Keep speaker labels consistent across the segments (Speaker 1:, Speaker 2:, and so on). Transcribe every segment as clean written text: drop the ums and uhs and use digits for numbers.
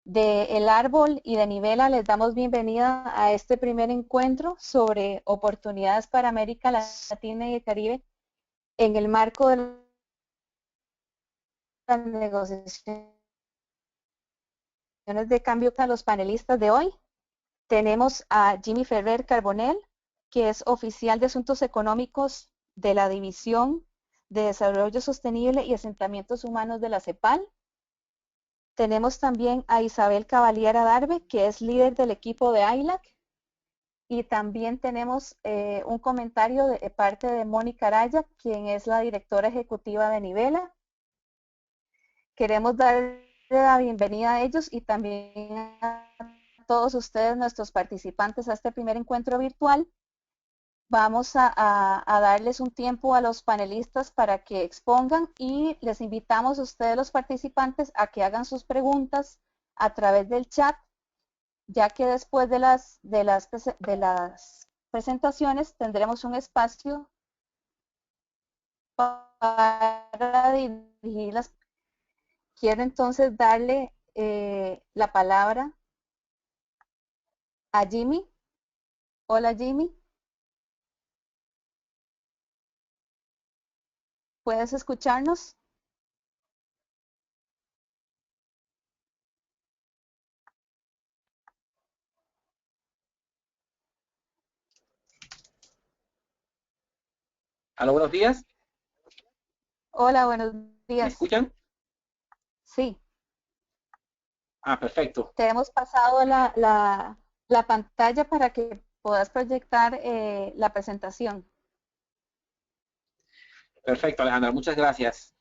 Speaker 1: de El Árbol y de Nivela les damos bienvenida a este primer encuentro sobre oportunidades para América Latina y el Caribe en el marco de las negociaciones de cambio. A los panelistas de hoy tenemos a Jimmy Ferrer Carbonell, que es oficial de Asuntos Económicos de la División de Desarrollo Sostenible y Asentamientos Humanos de la CEPAL. Tenemos también a Isabel Cavaliera Darbe, que es líder del equipo de ILAC. Y también tenemos un comentario de parte de Mónica Araya, quien es la directora ejecutiva de Nivela. Queremos darle la bienvenida a ellos y también a todos ustedes, nuestros participantes, a este primer encuentro virtual. Vamos a darles un tiempo a los panelistas para que expongan y les invitamos a ustedes, los participantes, a que hagan sus preguntas a través del chat, ya que después de las presentaciones tendremos un espacio para dirigirlas. Quiero entonces darle la palabra a Jimmy. Hola, Jimmy. ¿Puedes escucharnos?
Speaker 2: Hola, buenos días.
Speaker 1: Hola, buenos días.
Speaker 2: ¿Me escuchan?
Speaker 1: Sí.
Speaker 2: Ah, perfecto.
Speaker 1: Te hemos pasado la pantalla para que puedas proyectar la presentación.
Speaker 2: Perfecto, Alejandra, muchas gracias.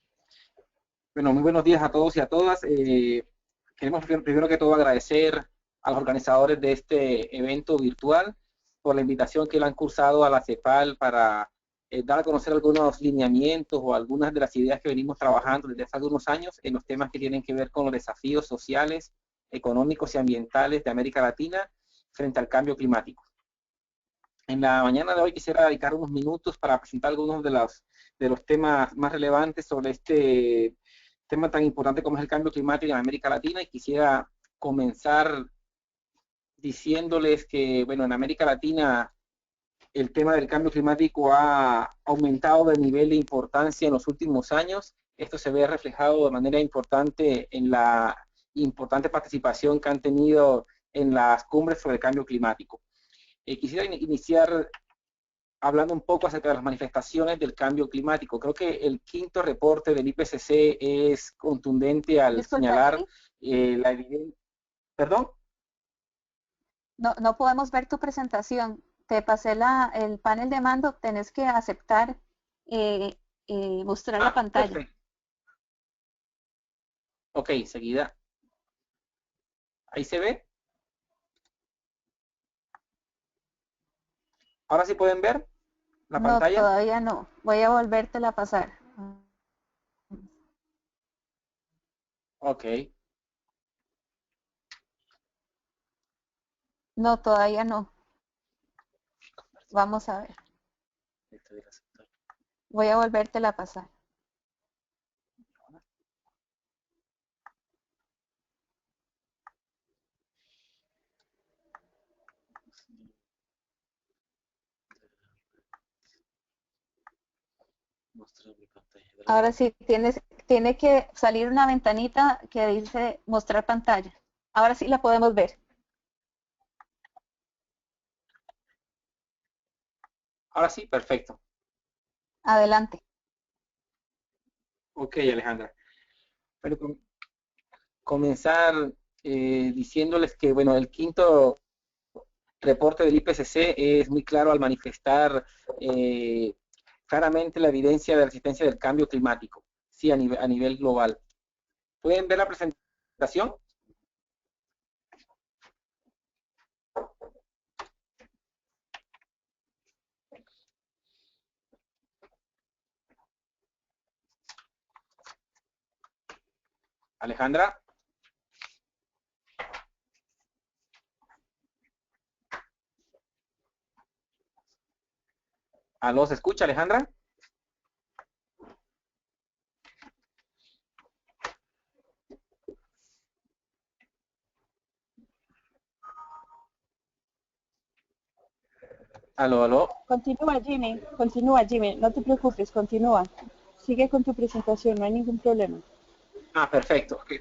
Speaker 2: Bueno, muy buenos días a todos y a todas. Queremos primero que todo agradecer a los organizadores de este evento virtual por la invitación que le han cursado a la CEPAL para dar a conocer algunos lineamientos o algunas de las ideas que venimos trabajando desde hace algunos años en los temas que tienen que ver con los desafíos sociales, económicos y ambientales de América Latina frente al cambio climático. En la mañana de hoy quisiera dedicar unos minutos para presentar algunos de los temas más relevantes sobre este tema tan importante como es el cambio climático en América Latina, y quisiera comenzar diciéndoles que, bueno, en América Latina el tema del cambio climático ha aumentado de nivel de importancia en los últimos años. Esto se ve reflejado de manera importante en la importante participación que han tenido en las cumbres sobre el cambio climático. Quisiera iniciar hablando un poco acerca de las manifestaciones del cambio climático. Creo que el quinto reporte del IPCC es contundente al señalar la evidencia. ¿Perdón?
Speaker 1: No podemos ver tu presentación. Te pasé el panel de mando, tenés que aceptar mostrar la pantalla.
Speaker 2: Perfecto. Ok, seguida. ¿Ahí se ve? ¿Ahora sí pueden ver la pantalla?
Speaker 1: No, todavía no. Voy a volvértela a pasar.
Speaker 2: Ok.
Speaker 1: No, todavía no. Vamos a ver. Voy a volvértela a pasar. Ahora sí, tiene que salir una ventanita que dice mostrar pantalla. Ahora sí la podemos ver.
Speaker 2: Ahora sí, perfecto.
Speaker 1: Adelante.
Speaker 2: Ok, Alejandra. Pero comenzar diciéndoles que, bueno, el quinto reporte del IPCC es muy claro al manifestar claramente la evidencia de la resistencia del cambio climático, sí, a nivel global. ¿Pueden ver la presentación? Alejandra. ¿Aló, se escucha, Alejandra? Aló, aló.
Speaker 1: Continúa Jimmy, no te preocupes, continúa. Sigue con tu presentación, no hay ningún problema.
Speaker 2: Ah, perfecto. Ok.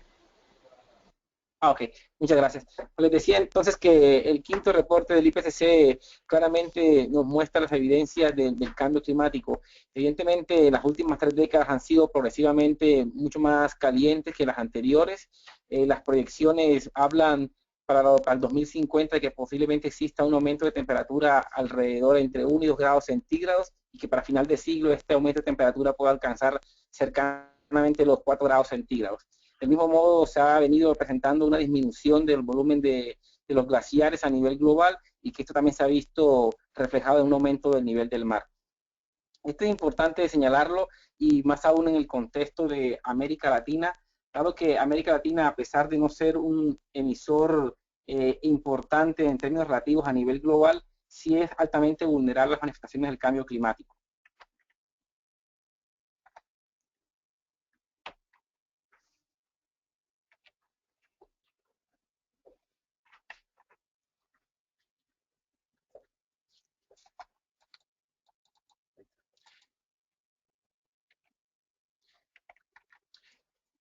Speaker 2: Ah, ok, muchas gracias. Les decía entonces que el quinto reporte del IPCC claramente nos muestra las evidencias del cambio climático. Evidentemente, las últimas 3 décadas han sido progresivamente mucho más calientes que las anteriores. Las proyecciones hablan para el 2050 que posiblemente exista un aumento de temperatura alrededor entre 1 y 2 grados centígrados y que para final de siglo este aumento de temperatura pueda alcanzar cercanamente los 4 grados centígrados. Del mismo modo, se ha venido presentando una disminución del volumen de los glaciares a nivel global y que esto también se ha visto reflejado en un aumento del nivel del mar. Esto es importante señalarlo y más aún en el contexto de América Latina, dado que América Latina, a pesar de no ser un emisor importante en términos relativos a nivel global, sí es altamente vulnerable a las manifestaciones del cambio climático.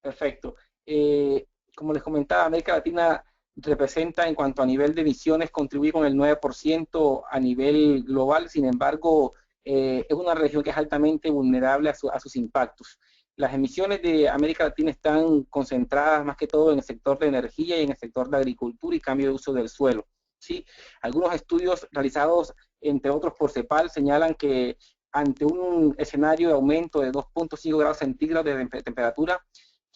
Speaker 2: Perfecto. Como les comentaba, América Latina representa en cuanto a nivel de emisiones, contribuye con el 9% a nivel global, sin embargo, es una región que es altamente vulnerable a sus impactos. Las emisiones de América Latina están concentradas más que todo en el sector de energía y en el sector de agricultura y cambio de uso del suelo. ¿Sí? Algunos estudios realizados, entre otros por CEPAL, señalan que ante un escenario de aumento de 2.5 grados centígrados de temperatura,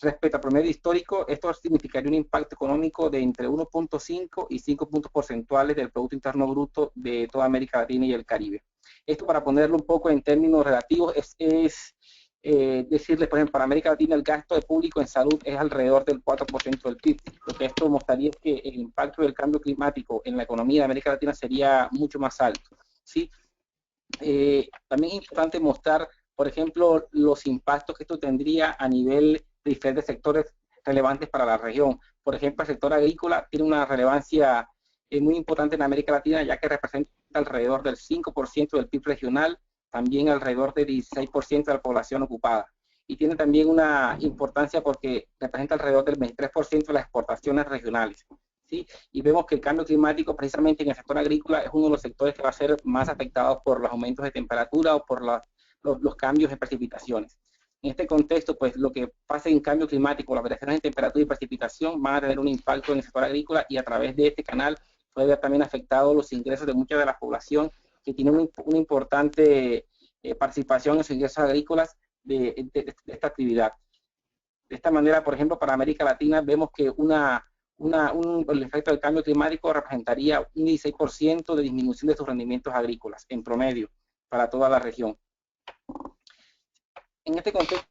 Speaker 2: respecto al promedio histórico, esto significaría un impacto económico de entre 1.5 y 5 puntos porcentuales del Producto Interno Bruto de toda América Latina y el Caribe. Esto, para ponerlo un poco en términos relativos, decirles, por ejemplo, para América Latina el gasto de público en salud es alrededor del 4% del PIB. Lo que esto mostraría es que el impacto del cambio climático en la economía de América Latina sería mucho más alto, ¿sí? También es importante mostrar, por ejemplo, los impactos que esto tendría a nivel de diferentes sectores relevantes para la región. Por ejemplo, el sector agrícola tiene una relevancia muy importante en América Latina, ya que representa alrededor del 5% del PIB regional, también alrededor del 16% de la población ocupada. Y tiene también una importancia porque representa alrededor del 23% de las exportaciones regionales. ¿Sí? Y vemos que el cambio climático, precisamente en el sector agrícola, es uno de los sectores que va a ser más afectados por los aumentos de temperatura o por los cambios de precipitaciones. En este contexto, pues lo que pasa en cambio climático, las variaciones de temperatura y precipitación van a tener un impacto en el sector agrícola y a través de este canal puede haber también afectado los ingresos de mucha de la población que tiene una importante participación en sus ingresos agrícolas de esta actividad. De esta manera, por ejemplo, para América Latina vemos que el efecto del cambio climático representaría un 16% de disminución de sus rendimientos agrícolas en promedio para toda la región. En este contexto,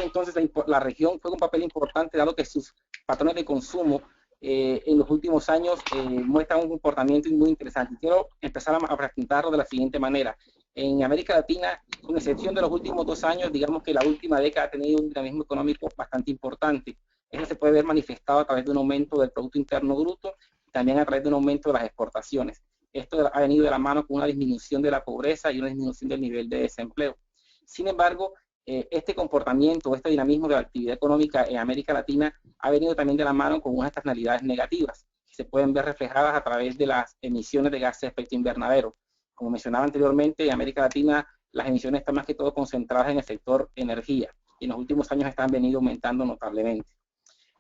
Speaker 2: entonces, la región juega un papel importante, dado que sus patrones de consumo en los últimos años muestran un comportamiento muy interesante. Quiero empezar a presentarlo de la siguiente manera. En América Latina, con excepción de los últimos 2 años, digamos que la última década ha tenido un dinamismo económico bastante importante. Eso se puede ver manifestado a través de un aumento del Producto Interno Bruto y también a través de un aumento de las exportaciones. Esto ha venido de la mano con una disminución de la pobreza y una disminución del nivel de desempleo. Sin embargo, este comportamiento, este dinamismo de la actividad económica en América Latina ha venido también de la mano con unas externalidades negativas que se pueden ver reflejadas a través de las emisiones de gases de efecto invernadero. Como mencionaba anteriormente, en América Latina las emisiones están más que todo concentradas en el sector energía y en los últimos años han venido aumentando notablemente.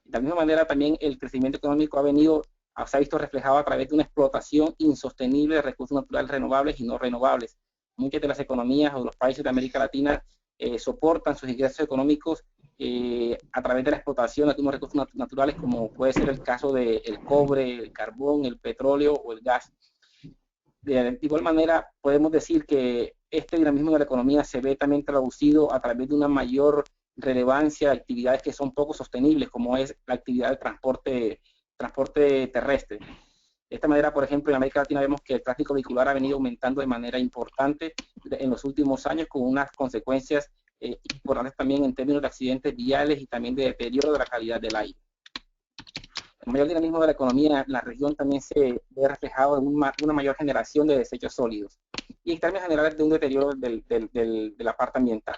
Speaker 2: De la misma manera, también el crecimiento económico se ha visto reflejado a través de una explotación insostenible de recursos naturales renovables y no renovables. Muchas de las economías o los países de América Latina soportan sus ingresos económicos a través de la explotación de algunos recursos naturales, como puede ser el caso del cobre, el carbón, el petróleo o el gas. De igual manera, podemos decir que este dinamismo de la economía se ve también traducido a través de una mayor relevancia de actividades que son poco sostenibles, como es la actividad de transporte terrestre. De esta manera, por ejemplo, en América Latina vemos que el tráfico vehicular ha venido aumentando de manera importante en los últimos años, con unas consecuencias importantes también en términos de accidentes viales y también de deterioro de la calidad del aire. el mayor dinamismo de la economía en la región también se ve reflejado en una mayor generación de desechos sólidos y en términos generales de un deterioro de la parte ambiental.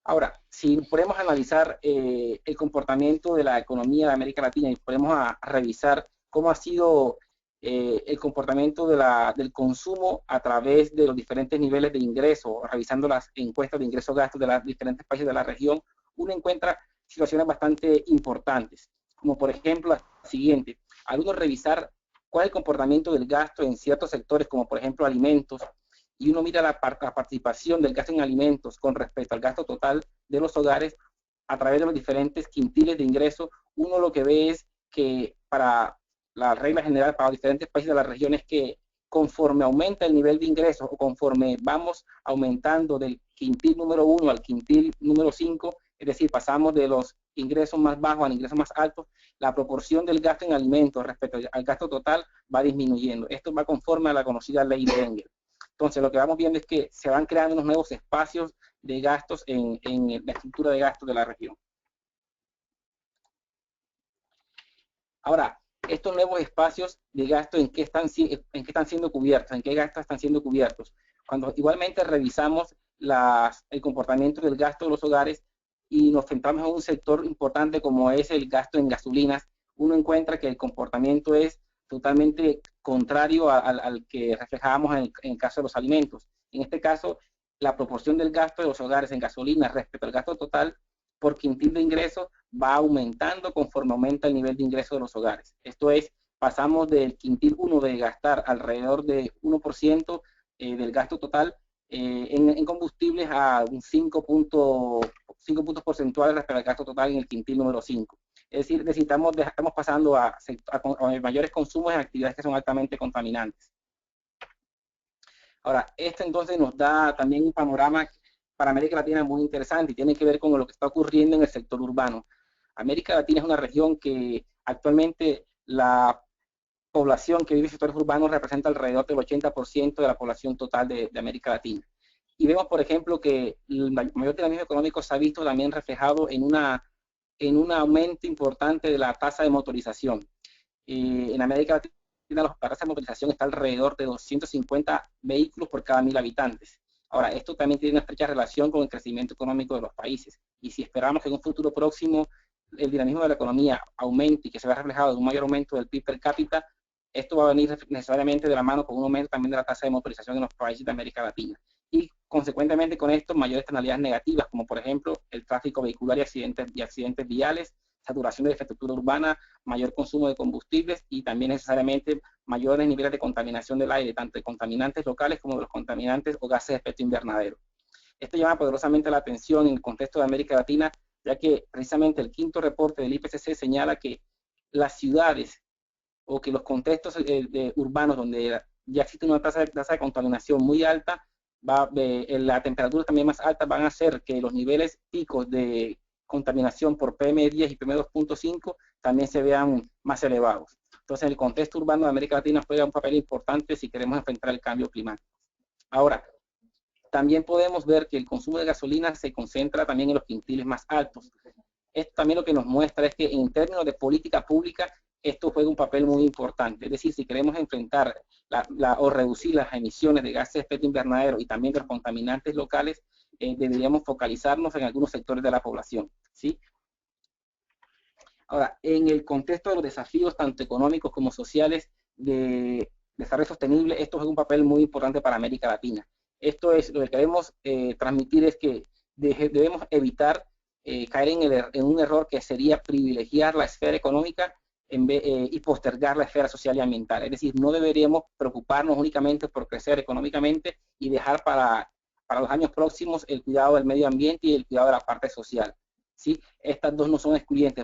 Speaker 2: Ahora, si podemos analizar el comportamiento de la economía de América Latina y podemos revisar cómo ha sido el comportamiento del consumo a través de los diferentes niveles de ingreso, revisando las encuestas de ingreso-gasto de los diferentes países de la región, uno encuentra situaciones bastante importantes, como por ejemplo la siguiente: al uno revisar cuál es el comportamiento del gasto en ciertos sectores, como por ejemplo alimentos, y uno mira la participación del gasto en alimentos con respecto al gasto total de los hogares a través de los diferentes quintiles de ingresos, uno lo que ve es que para la regla general para los diferentes países de la región es que conforme aumenta el nivel de ingresos o conforme vamos aumentando del quintil número 1 al quintil número 5, es decir, pasamos de los ingresos más bajos a ingresos más altos, la proporción del gasto en alimentos respecto al gasto total va disminuyendo. Esto va conforme a la conocida ley de Engel. Entonces, lo que vamos viendo es que se van creando unos nuevos espacios de gastos en la estructura de gastos de la región. Ahora, estos nuevos espacios de gasto, ¿en qué están siendo cubiertos? ¿En qué gastos están siendo cubiertos? Cuando igualmente revisamos el comportamiento del gasto de los hogares y nos centramos en un sector importante como es el gasto en gasolinas, uno encuentra que el comportamiento es totalmente contrario al que reflejábamos en el caso de los alimentos. En este caso, la proporción del gasto de los hogares en gasolina respecto al gasto total por quintil de ingresos va aumentando conforme aumenta el nivel de ingreso de los hogares. Esto es, pasamos del quintil 1 de gastar alrededor de 1% del gasto total en combustibles a un 5 puntos porcentuales respecto al gasto total en el quintil número 5. Es decir, estamos pasando a mayores consumos en actividades que son altamente contaminantes. Ahora, esto entonces nos da también un panorama para América Latina muy interesante y tiene que ver con lo que está ocurriendo en el sector urbano. América Latina es una región que actualmente la población que vive en sectores urbanos representa alrededor del 80% de la población total de América Latina. Y vemos, por ejemplo, que el mayor dinamismo económico se ha visto también reflejado en un aumento importante de la tasa de motorización. En América Latina la tasa de motorización está alrededor de 250 vehículos por cada 1000 habitantes. Ahora, esto también tiene una estrecha relación con el crecimiento económico de los países. Y si esperamos que en un futuro próximo el dinamismo de la economía aumente y que se vea reflejado en un mayor aumento del PIB per cápita, esto va a venir necesariamente de la mano con un aumento también de la tasa de motorización en los países de América Latina. Y consecuentemente con esto, mayores externalidades negativas, como por ejemplo el tráfico vehicular y accidentes viales, saturación de la infraestructura urbana, mayor consumo de combustibles y también necesariamente mayores niveles de contaminación del aire, tanto de contaminantes locales como de los contaminantes o gases de efecto invernadero. Esto llama poderosamente la atención en el contexto de América Latina, ya que precisamente el quinto reporte del IPCC señala que las ciudades o que los contextos urbanos donde ya existe una tasa de contaminación muy alta, la temperatura también más alta van a hacer que los niveles picos de contaminación por PM10 y PM2.5 también se vean más elevados. Entonces, el contexto urbano de América Latina juega un papel importante si queremos enfrentar el cambio climático. Ahora, también podemos ver que el consumo de gasolina se concentra también en los quintiles más altos. Esto también lo que nos muestra es que en términos de política pública, esto juega un papel muy importante. Es decir, si queremos enfrentar o reducir las emisiones de gases de efecto invernadero y también de los contaminantes locales, deberíamos focalizarnos en algunos sectores de la población, ¿sí? Ahora, en el contexto de los desafíos tanto económicos como sociales de desarrollo sostenible, esto es un papel muy importante para América Latina. Esto es, lo que queremos transmitir es que debemos evitar caer en un error que sería privilegiar la esfera económica y postergar la esfera social y ambiental. Es decir, no deberíamos preocuparnos únicamente por crecer económicamente y dejar para los años próximos el cuidado del medio ambiente y el cuidado de la parte social, ¿sí? Estas dos no son excluyentes.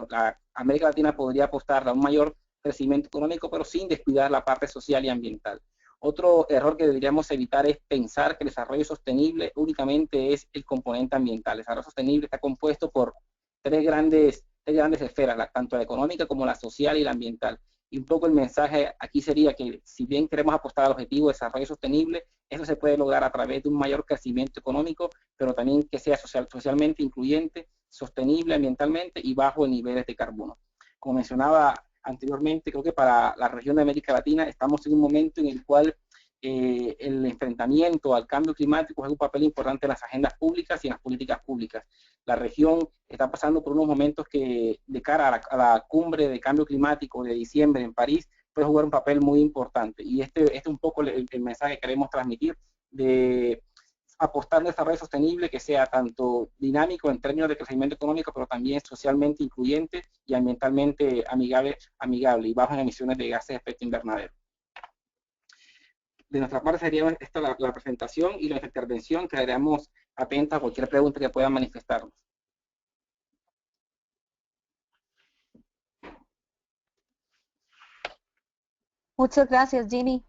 Speaker 2: América Latina podría apostar a un mayor crecimiento económico, pero sin descuidar la parte social y ambiental. Otro error que deberíamos evitar es pensar que el desarrollo sostenible únicamente es el componente ambiental. El desarrollo sostenible está compuesto por tres grandes esferas, tanto la económica como la social y la ambiental. Y un poco el mensaje aquí sería que si bien queremos apostar al objetivo de desarrollo sostenible, eso se puede lograr a través de un mayor crecimiento económico, pero también que sea socialmente incluyente, sostenible ambientalmente y bajo en niveles de carbono. Como mencionaba anteriormente, creo que para la región de América Latina estamos en un momento en el cual el enfrentamiento al cambio climático juega un papel importante en las agendas públicas y en las políticas públicas. La región está pasando por unos momentos que, de cara a la cumbre de cambio climático de diciembre en París, puede jugar un papel muy importante. Y este es un poco el mensaje que queremos transmitir, de apostar en desarrollo sostenible que sea tanto dinámico en términos de crecimiento económico, pero también socialmente incluyente y ambientalmente amigable y bajo en emisiones de gases de efecto invernadero. De nuestra parte sería esta la presentación y nuestra intervención. Quedaremos atentos a cualquier pregunta que puedan manifestarnos.
Speaker 1: Muchas gracias, Jimmy.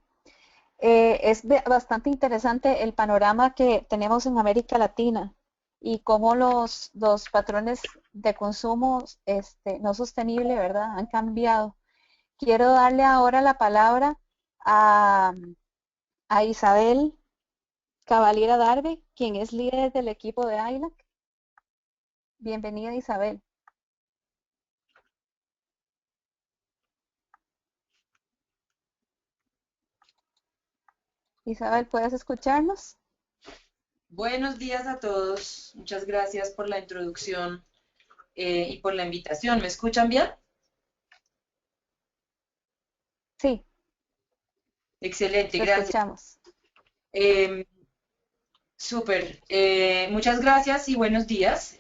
Speaker 1: Es bastante interesante el panorama que tenemos en América Latina y cómo los patrones de consumo no sostenible, ¿verdad?, han cambiado. Quiero darle ahora la palabra a Isabel Cavaliera Darbe, quien es líder del equipo de ILAC. Bienvenida, Isabel. Isabel, ¿puedes escucharnos?
Speaker 3: Buenos días a todos. Muchas gracias por la introducción y por la invitación. ¿Me escuchan bien?
Speaker 1: Sí.
Speaker 3: Excelente,
Speaker 1: Te
Speaker 3: gracias.
Speaker 1: escuchamos.
Speaker 3: Súper. Muchas gracias y buenos días.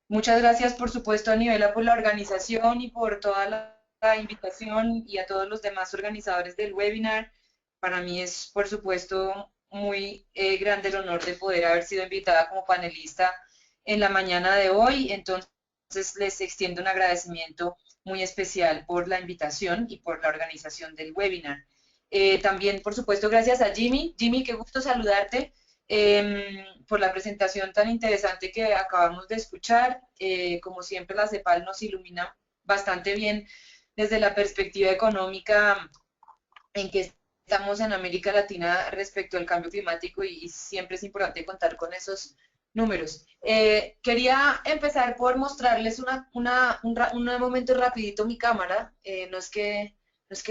Speaker 3: Muchas gracias, por supuesto, a Nivela por la organización y por toda la invitación, y a todos los demás organizadores del webinar. Para mí es, por supuesto, muy grande el honor de poder haber sido invitada como panelista en la mañana de hoy. Entonces, les extiendo un agradecimiento muy especial por la invitación y por la organización del webinar. También, por supuesto, gracias a Jimmy. Jimmy, qué gusto saludarte. Por la presentación tan interesante que acabamos de escuchar. Como siempre, la CEPAL nos ilumina bastante bien desde la perspectiva económica en que estamos en América Latina respecto al cambio climático, y siempre es importante contar con esos números. Quería empezar por mostrarles un momento rapidito mi cámara. No es que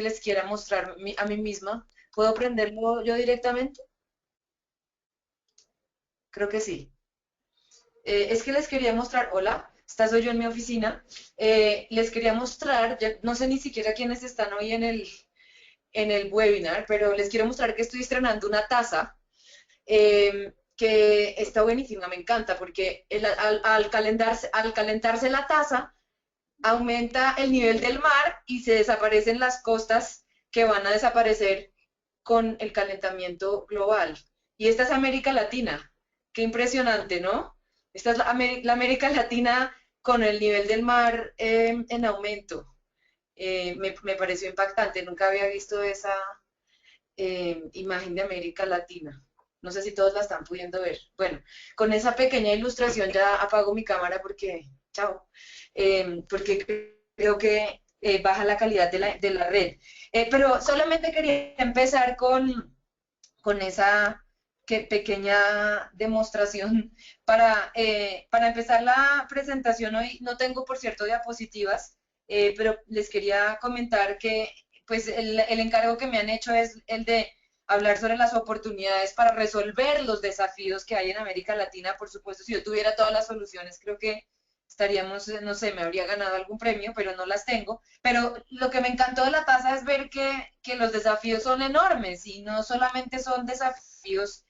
Speaker 3: les quiera mostrar a mí misma. ¿Puedo prenderlo yo directamente? Creo que sí. Es que les quería mostrar, hola, esta soy yo en mi oficina. Les quería mostrar, no sé ni siquiera quiénes están hoy en el webinar, pero les quiero mostrar que estoy estrenando una taza que está buenísima, me encanta, porque al calentarse la taza, aumenta el nivel del mar y se desaparecen las costas que van a desaparecer con el calentamiento global. Y esta es América Latina. Qué impresionante, ¿no? Esta es la América Latina con el nivel del mar en aumento. Me pareció impactante, nunca había visto esa imagen de América Latina. No sé si todos la están pudiendo ver. Bueno, con esa pequeña ilustración ya apago mi cámara porque, chao, porque creo que baja la calidad de la red. Pero solamente quería empezar con esa pequeña demostración para empezar la presentación. Hoy no tengo, por cierto, diapositivas, pero les quería comentar que pues el encargo que me han hecho es el de hablar sobre las oportunidades para resolver los desafíos que hay en América Latina. Por supuesto, si yo tuviera todas las soluciones, creo que estaríamos, no sé, me habría ganado algún premio, pero no las tengo. Pero lo que me encantó de la tasa es ver que los desafíos son enormes, y no solamente son desafíos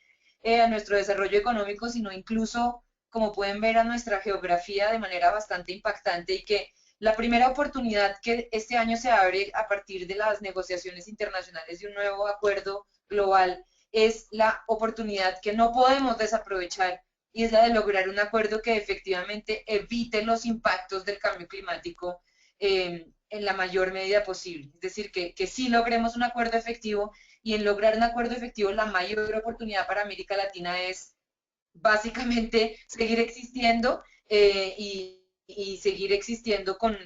Speaker 3: a nuestro desarrollo económico, sino incluso, como pueden ver, a nuestra geografía de manera bastante impactante, y que la primera oportunidad que este año se abre a partir de las negociaciones internacionales de un nuevo acuerdo global es la oportunidad que no podemos desaprovechar, y es la de lograr un acuerdo que efectivamente evite los impactos del cambio climático en la mayor medida posible. Es decir, que sí logremos un acuerdo efectivo, y en lograr un acuerdo efectivo la mayor oportunidad para América Latina es básicamente seguir existiendo y seguir existiendo con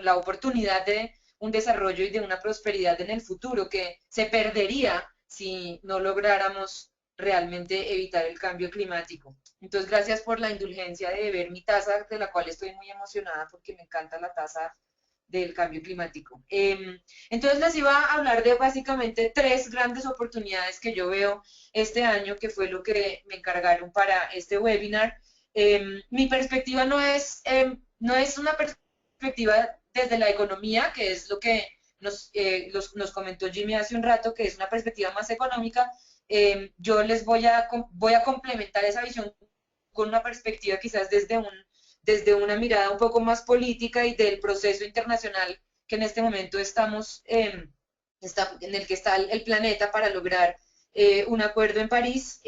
Speaker 3: la oportunidad de un desarrollo y de una prosperidad en el futuro que se perdería si no lográramos realmente evitar el cambio climático. Entonces, gracias por la indulgencia de ver mi taza, de la cual estoy muy emocionada porque me encanta la taza del cambio climático. Entonces les iba a hablar de básicamente 3 grandes oportunidades que yo veo este año, que fue lo que me encargaron para este webinar. Mi perspectiva no es una perspectiva desde la economía, que es lo que nos comentó Jimmy hace un rato, que es una perspectiva más económica. Yo les voy a complementar esa visión con una perspectiva quizás desde una mirada un poco más política y del proceso internacional que en este momento en el que está el planeta para lograr un acuerdo en París,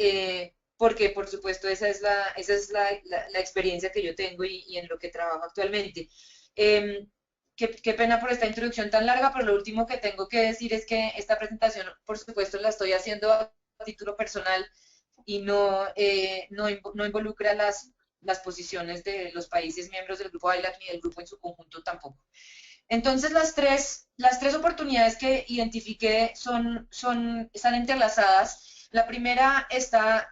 Speaker 3: porque por supuesto esa es la experiencia que yo tengo y en lo que trabajo actualmente. Qué pena por esta introducción tan larga, pero lo último que tengo que decir es que esta presentación, por supuesto, la estoy haciendo a título personal y no involucra las posiciones de los países miembros del Grupo ILAC ni del grupo en su conjunto tampoco. Entonces, las tres oportunidades que identifiqué están entrelazadas. La primera está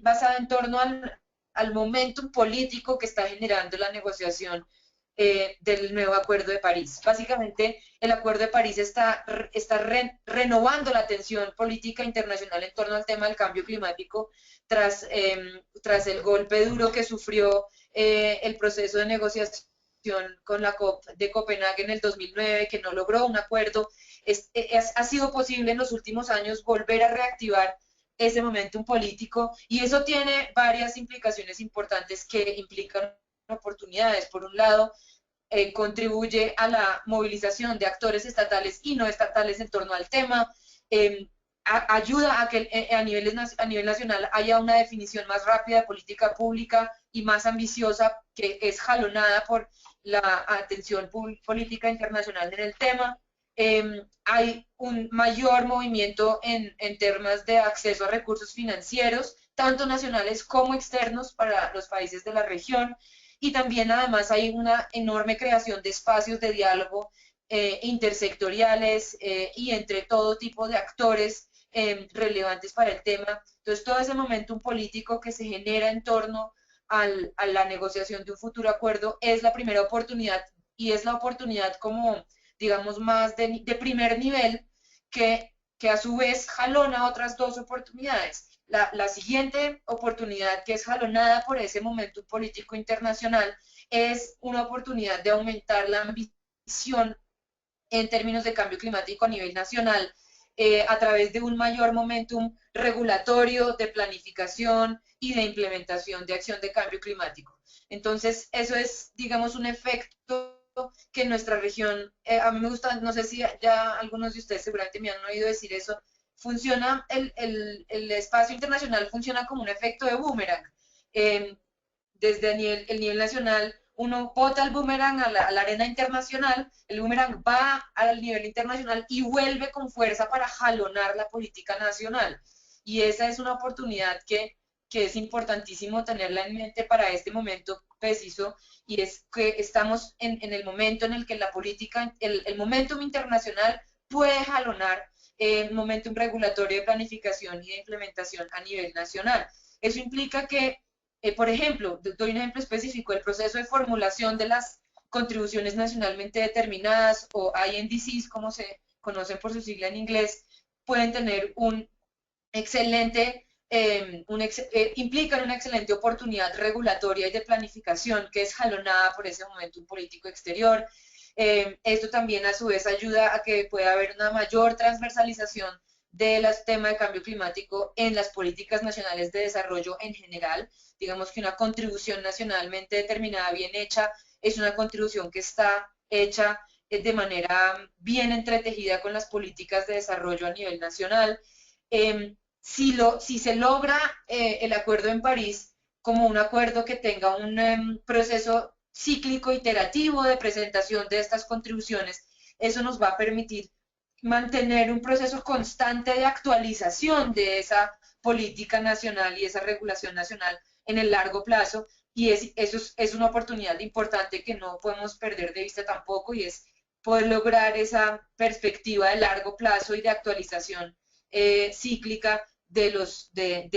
Speaker 3: basada en torno al momentum político que está generando la negociación del nuevo Acuerdo de París. Básicamente, el Acuerdo de París está renovando la atención política internacional en torno al tema del cambio climático tras el golpe duro que sufrió el proceso de negociación con la COP de Copenhague en el 2009, que no logró un acuerdo. Ha sido posible en los últimos años volver a reactivar ese momentum político, y eso tiene varias implicaciones importantes que implican oportunidades. Por un lado, contribuye a la movilización de actores estatales y no estatales en torno al tema, ayuda a que a nivel nacional haya una definición más rápida de política pública y más ambiciosa, que es jalonada por la atención política internacional en el tema. Hay un mayor movimiento en temas de acceso a recursos financieros, tanto nacionales como externos, para los países de la región. Y también además hay una enorme creación de espacios de diálogo intersectoriales y entre todo tipo de actores relevantes para el tema. Entonces, todo ese momentum político que se genera en torno a la negociación de un futuro acuerdo es la primera oportunidad, y es la oportunidad como, digamos, más de primer nivel, que a su vez jalona otras 2 oportunidades. La siguiente oportunidad, que es jalonada por ese momento político internacional, es una oportunidad de aumentar la ambición en términos de cambio climático a nivel nacional, a través de un mayor momentum regulatorio, de planificación y de implementación de acción de cambio climático. Entonces, eso es, digamos, un efecto que en nuestra región, a mí me gusta, no sé si ya algunos de ustedes seguramente me han oído decir eso, funciona, el espacio internacional funciona como un efecto de boomerang. Desde el nivel nacional, uno bota el boomerang a la arena internacional, el boomerang va al nivel internacional y vuelve con fuerza para jalonar la política nacional. Y esa es una oportunidad que es importantísimo tenerla en mente para este momento preciso, y es que estamos en el momento en el que la política, el momentum internacional puede jalonar el momentum regulatorio de planificación y de implementación a nivel nacional. Eso implica que, por ejemplo, doy un ejemplo específico, el proceso de formulación de las contribuciones nacionalmente determinadas, o INDCs, como se conocen por su sigla en inglés, pueden tener un excelente, implican una excelente oportunidad regulatoria y de planificación que es jalonada por ese momento político exterior. Esto también a su vez ayuda a que pueda haber una mayor transversalización del tema de cambio climático en las políticas nacionales de desarrollo en general. Digamos que una contribución nacionalmente determinada, bien hecha, es una contribución que está hecha de manera bien entretejida con las políticas de desarrollo a nivel nacional. Si se logra el acuerdo en París como un acuerdo que tenga un proceso cíclico iterativo de presentación de estas contribuciones, eso nos va a permitir mantener un proceso constante de actualización de esa política nacional y esa regulación nacional en el largo plazo, y eso es una oportunidad importante que no podemos perder de vista tampoco, y es poder lograr esa perspectiva de largo plazo y de actualización cíclica de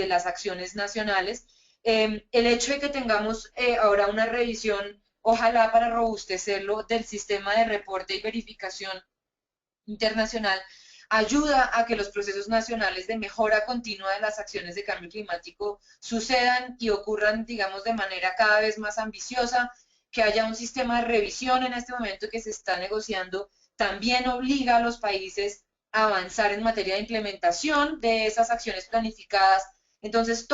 Speaker 3: las acciones nacionales. El hecho de que tengamos ahora una revisión ojalá para robustecerlo del sistema de reporte y verificación internacional, ayuda a que los procesos nacionales de mejora continua de las acciones de cambio climático sucedan y ocurran, digamos, de manera cada vez más ambiciosa, que haya un sistema de revisión en este momento que se está negociando, también obliga a los países a avanzar en materia de implementación de esas acciones planificadas. Entonces,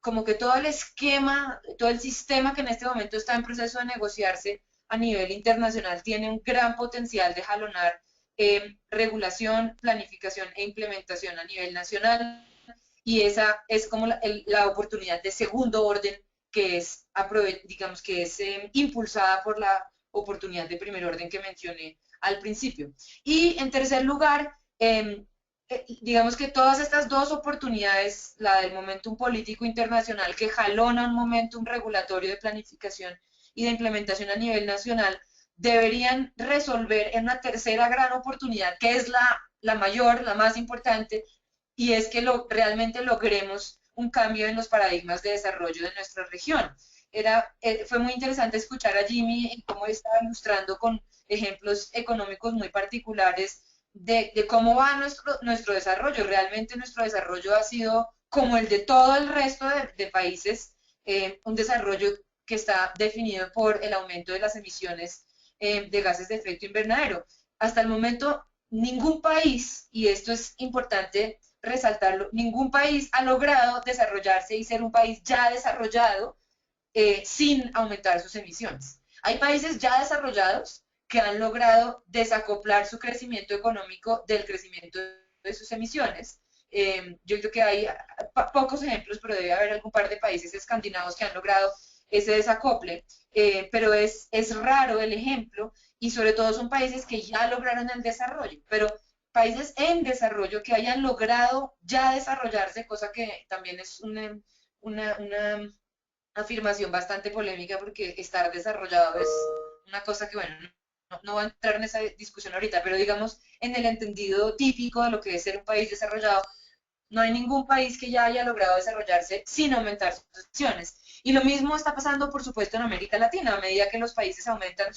Speaker 3: como que todo el esquema, todo el sistema que en este momento está en proceso de negociarse a nivel internacional tiene un gran potencial de jalonar regulación, planificación e implementación a nivel nacional, y esa es como la oportunidad de segundo orden que es, digamos, que es impulsada por la oportunidad de primer orden que mencioné al principio. Y en tercer lugar, digamos que todas estas dos oportunidades, la del momentum político internacional que jalona un momentum regulatorio de planificación y de implementación a nivel nacional, deberían resolver en una tercera gran oportunidad, que es la mayor, la más importante, y es que realmente logremos un cambio en los paradigmas de desarrollo de nuestra región. Fue muy interesante escuchar a Jimmy en cómo estaba ilustrando con ejemplos económicos muy particulares de cómo va nuestro desarrollo. Realmente nuestro desarrollo ha sido como el de todo el resto de países, un desarrollo que está definido por el aumento de las emisiones de gases de efecto invernadero. Hasta el momento, ningún país, y esto es importante resaltarlo, ningún país ha logrado desarrollarse y ser un país ya desarrollado sin aumentar sus emisiones. Hay países ya desarrollados que han logrado desacoplar su crecimiento económico del crecimiento de sus emisiones. Yo creo que hay pocos ejemplos, pero debe haber algún par de países escandinavos que han logrado ese desacople, pero es raro el ejemplo, y sobre todo son países que ya lograron el desarrollo, pero países en desarrollo que hayan logrado ya desarrollarse, cosa que también es una afirmación bastante polémica, porque estar desarrollado es una cosa que, bueno, no voy a entrar en esa discusión ahorita, pero digamos, en el entendido típico de lo que es ser un país desarrollado, no hay ningún país que ya haya logrado desarrollarse sin aumentar sus acciones. Y lo mismo está pasando, por supuesto, en América Latina. A medida que los países aumentan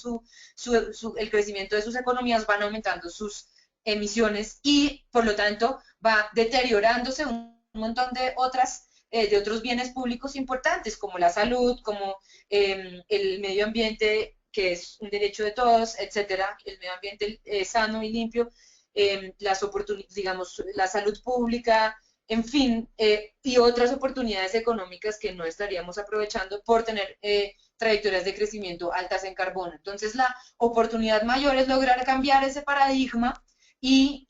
Speaker 3: el crecimiento de sus economías, van aumentando sus emisiones y, por lo tanto, va deteriorándose un montón de otros bienes públicos importantes, como la salud, como el medio ambiente, que es un derecho de todos, etcétera, el medio ambiente sano y limpio, las oportunidades, digamos, la salud pública, en fin, y otras oportunidades económicas que no estaríamos aprovechando por tener trayectorias de crecimiento altas en carbono. Entonces, la oportunidad mayor es lograr cambiar ese paradigma y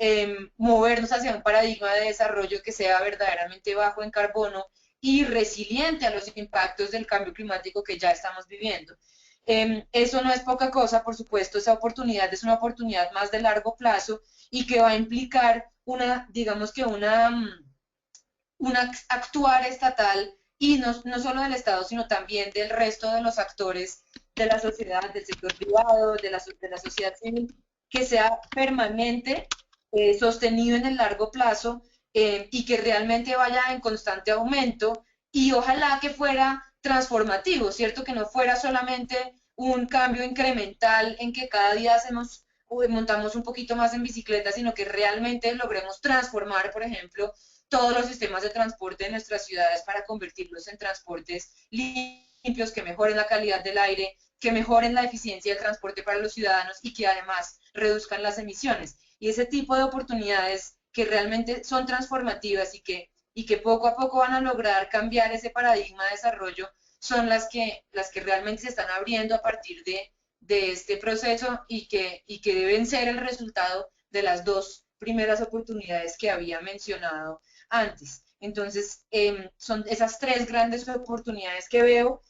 Speaker 3: movernos hacia un paradigma de desarrollo que sea verdaderamente bajo en carbono y resiliente a los impactos del cambio climático que ya estamos viviendo. Eso no es poca cosa, por supuesto. Esa oportunidad es una oportunidad más de largo plazo y que va a implicar digamos que un actuar estatal, y no solo del Estado, sino también del resto de los actores de la sociedad, del sector privado, de la sociedad civil, que sea permanente, sostenido en el largo plazo, y que realmente vaya en constante aumento, y ojalá que fuera transformativo, ¿cierto? Que no fuera solamente un cambio incremental en que cada día montamos un poquito más en bicicleta, sino que realmente logremos transformar, por ejemplo, todos los sistemas de transporte de nuestras ciudades para convertirlos en transportes limpios, que mejoren la calidad del aire, que mejoren la eficiencia del transporte para los ciudadanos y que además reduzcan las emisiones. Y ese tipo de oportunidades que realmente son transformativas y que poco a poco van a lograr cambiar ese paradigma de desarrollo son las que realmente se están abriendo a partir de este proceso, y que deben ser el resultado de las dos primeras oportunidades que había mencionado antes. Entonces, son esas tres grandes oportunidades que veo,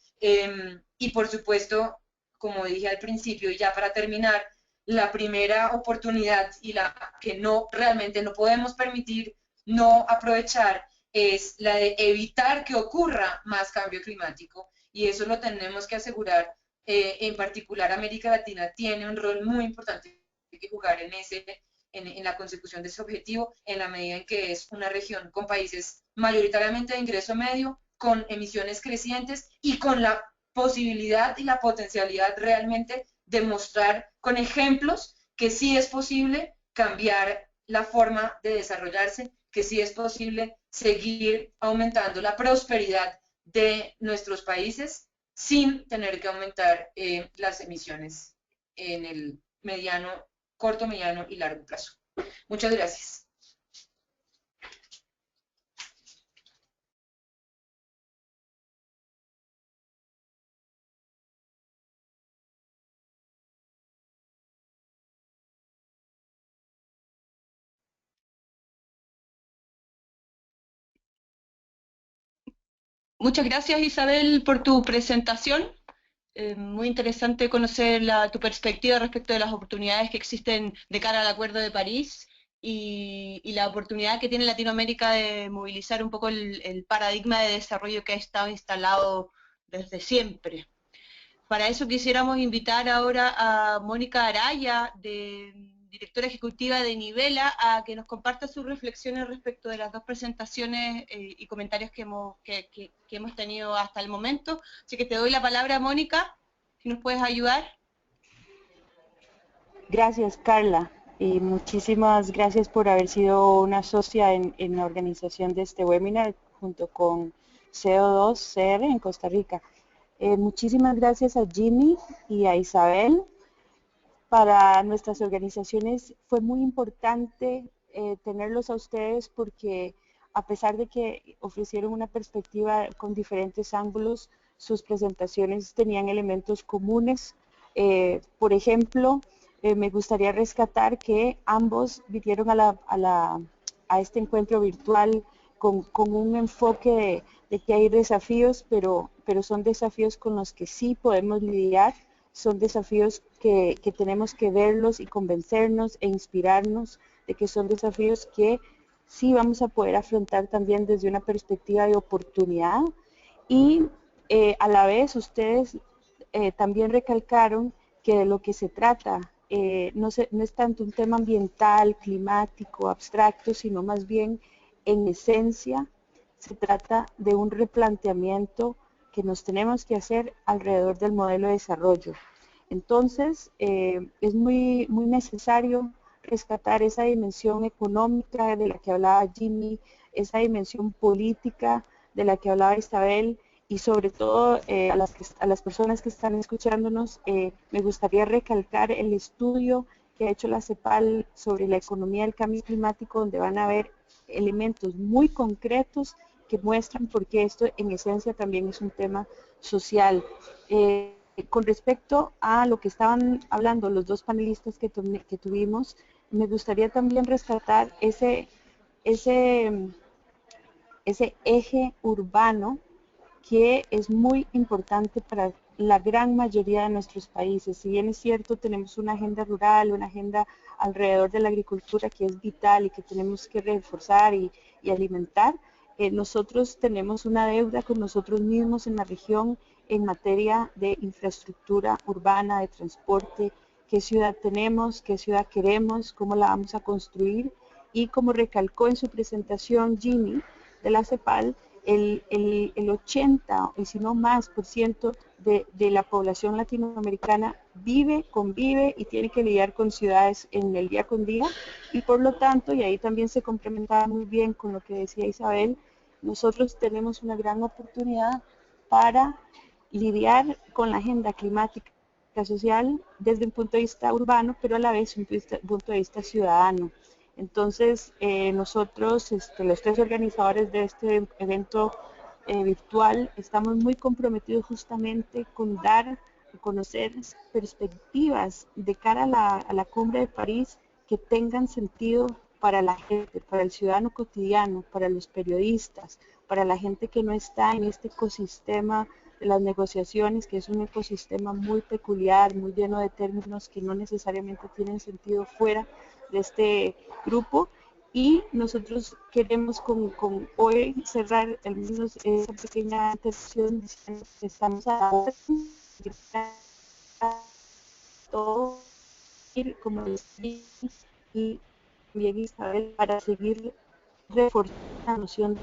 Speaker 3: y por supuesto, como dije al principio, y ya para terminar, la primera oportunidad y la que realmente no podemos permitir no aprovechar es la de evitar que ocurra más cambio climático, y eso lo tenemos que asegurar. En particular, América Latina tiene un rol muy importante que jugar en la consecución de ese objetivo, en la medida en que es una región con países mayoritariamente de ingreso medio, con emisiones crecientes y con la posibilidad y la potencialidad realmente de mostrar con ejemplos que sí es posible cambiar la forma de desarrollarse, que sí es posible seguir aumentando la prosperidad de nuestros países sin tener que aumentar las emisiones en el mediano, corto, mediano y largo plazo. Muchas gracias.
Speaker 4: Muchas gracias, Isabel, por tu presentación. Muy interesante conocer tu perspectiva respecto de las oportunidades que existen de cara al Acuerdo de París y la oportunidad que tiene Latinoamérica de movilizar un poco el paradigma de desarrollo que ha estado instalado desde siempre. Para eso quisiéramos invitar ahora a Mónica Araya, directora ejecutiva de Nivela, a que nos comparta sus reflexiones respecto de las dos presentaciones y comentarios que hemos tenido hasta el momento. Así que te doy la palabra, Mónica, si nos puedes ayudar.
Speaker 5: Gracias, Carla, y muchísimas gracias por haber sido una socia en la organización de este webinar junto con CO2CR en Costa Rica. Muchísimas gracias a Jimmy y a Isabel. Para nuestras organizaciones fue muy importante tenerlos a ustedes porque a pesar de que ofrecieron una perspectiva con diferentes ángulos, sus presentaciones tenían elementos comunes. Por ejemplo, me gustaría rescatar que ambos vinieron a este encuentro virtual con un enfoque de que hay desafíos, pero son desafíos con los que sí podemos lidiar, son desafíos que tenemos que verlos y convencernos e inspirarnos de que son desafíos que sí vamos a poder afrontar también desde una perspectiva de oportunidad y a la vez ustedes también recalcaron que de lo que se trata no es tanto un tema ambiental, climático, abstracto, sino más bien en esencia se trata de un replanteamiento que nos tenemos que hacer alrededor del modelo de desarrollo. Entonces, es muy necesario rescatar esa dimensión económica de la que hablaba Jimmy, esa dimensión política de la que hablaba Isabel, y sobre todo a las personas que están escuchándonos, me gustaría recalcar el estudio que ha hecho la CEPAL sobre la economía del cambio climático, donde van a ver elementos muy concretos que muestran por qué esto en esencia también es un tema social. Con respecto a lo que estaban hablando los dos panelistas que tuvimos, me gustaría también rescatar ese eje urbano que es muy importante para la gran mayoría de nuestros países. Si bien es cierto, tenemos una agenda rural, una agenda alrededor de la agricultura que es vital y que tenemos que reforzar y alimentar, nosotros tenemos una deuda con nosotros mismos en la región en materia de infraestructura urbana, de transporte, qué ciudad tenemos, qué ciudad queremos, cómo la vamos a construir, y como recalcó en su presentación Jimmy de la CEPAL, el 80 y si no más por ciento de la población latinoamericana convive y tiene que lidiar con ciudades en el día con día, y por lo tanto, y ahí también se complementaba muy bien con lo que decía Isabel, nosotros tenemos una gran oportunidad para lidiar con la agenda climática social desde un punto de vista urbano, pero a la vez un punto de vista ciudadano. Entonces, nosotros, los tres organizadores de este evento virtual, estamos muy comprometidos justamente con dar a conocer perspectivas de cara a la cumbre de París que tengan sentido para la gente, para el ciudadano cotidiano, para los periodistas, para la gente que no está en este ecosistema de las negociaciones, que es un ecosistema muy peculiar, muy lleno de términos que no necesariamente tienen sentido fuera de este grupo. Y nosotros queremos con hoy cerrar al menos esa pequeña intervención diciendo que estamos a todo ir como y bien Isabel para seguir reforzando la noción de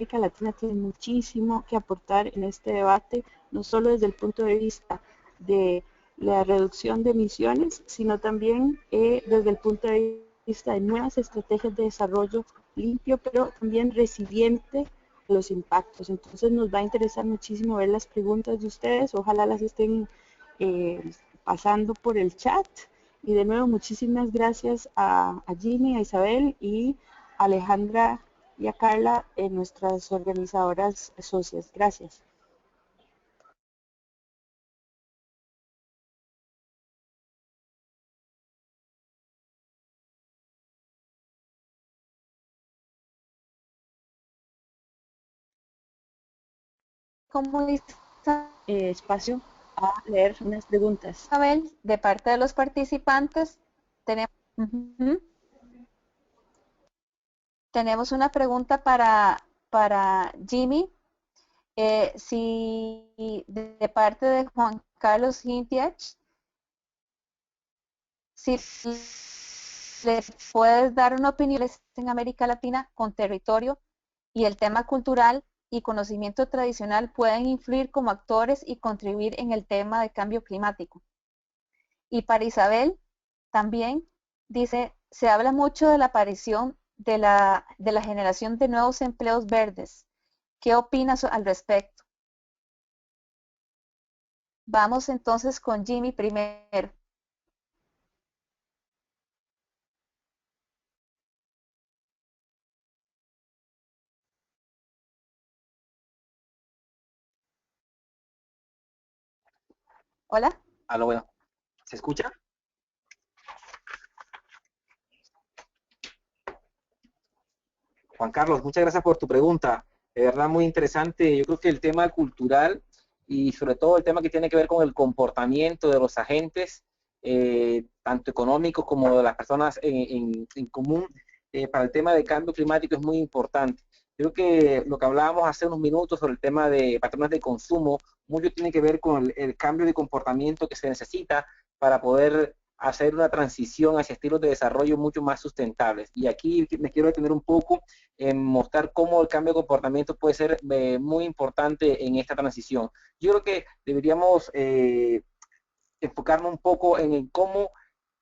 Speaker 5: que América Latina tiene muchísimo que aportar en este debate, no solo desde el punto de vista de la reducción de emisiones, sino también desde el punto de vista de nuevas estrategias de desarrollo limpio, pero también resiliente a los impactos. Entonces nos va a interesar muchísimo ver las preguntas de ustedes, ojalá las estén pasando por el chat. Y de nuevo, muchísimas gracias a Jimmy, a Isabel y a Alejandra y a Carla, nuestras organizadoras socias. Gracias.
Speaker 1: ¿Cómo está,
Speaker 5: Espacio a leer unas preguntas.
Speaker 1: Isabel? De parte de los participantes, tenemos una pregunta para Jimmy. Si de parte de Juan Carlos Hintiach, si le puedes dar una opinión en América Latina con territorio y el tema cultural y conocimiento tradicional pueden influir como actores y contribuir en el tema de cambio climático. Y para Isabel, también dice, se habla mucho de la aparición de la generación de nuevos empleos verdes. ¿Qué opinas al respecto? Vamos entonces con Jimmy primero. Hola.
Speaker 2: Aló, bueno, ¿se escucha? Juan Carlos, muchas gracias por tu pregunta. De verdad, muy interesante. Yo creo que el tema cultural y sobre todo el tema que tiene que ver con el comportamiento de los agentes, tanto económicos como de las personas en común, para el tema de cambio climático es muy importante. Creo que lo que hablábamos hace unos minutos sobre el tema de patrones de consumo, mucho tiene que ver con el cambio de comportamiento que se necesita para poder hacer una transición hacia estilos de desarrollo mucho más sustentables. Y aquí me quiero detener un poco en mostrar cómo el cambio de comportamiento puede ser muy importante en esta transición. Yo creo que deberíamos enfocarnos un poco en cómo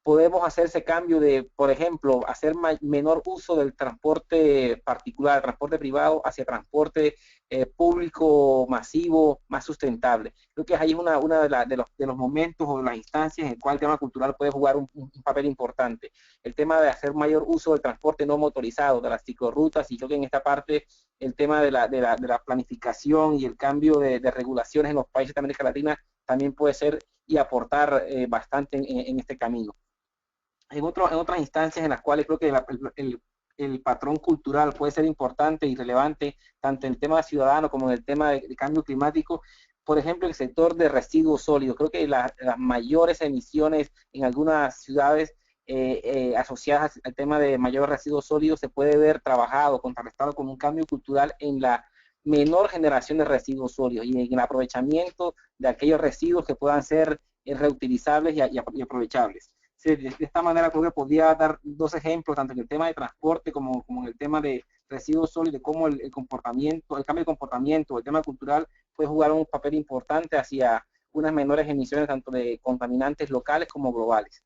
Speaker 2: podemos hacer ese cambio de, por ejemplo, hacer menor uso del transporte particular, transporte privado, hacia transporte público masivo, más sustentable. Creo que ahí es una de los momentos o de las instancias en el cual el tema cultural puede jugar un papel importante. El tema de hacer mayor uso del transporte no motorizado, de las ciclorrutas, y creo que en esta parte el tema de la planificación y el cambio de regulaciones en los países de América Latina también puede ser y aportar bastante en este camino. En otras instancias en las cuales creo que el patrón cultural puede ser importante y relevante, tanto en el tema ciudadano como en el tema de cambio climático. Por ejemplo, el sector de residuos sólidos. Creo que las mayores emisiones en algunas ciudades asociadas al tema de mayores residuos sólidos se puede ver trabajado, contrarrestado con un cambio cultural en la menor generación de residuos sólidos y en el aprovechamiento de aquellos residuos que puedan ser reutilizables y aprovechables. Sí, de esta manera creo que podría dar dos ejemplos, tanto en el tema de transporte como en el tema de residuos sólidos, cómo el comportamiento, el cambio de comportamiento, el tema cultural puede jugar un papel importante hacia unas menores emisiones tanto de contaminantes locales como globales.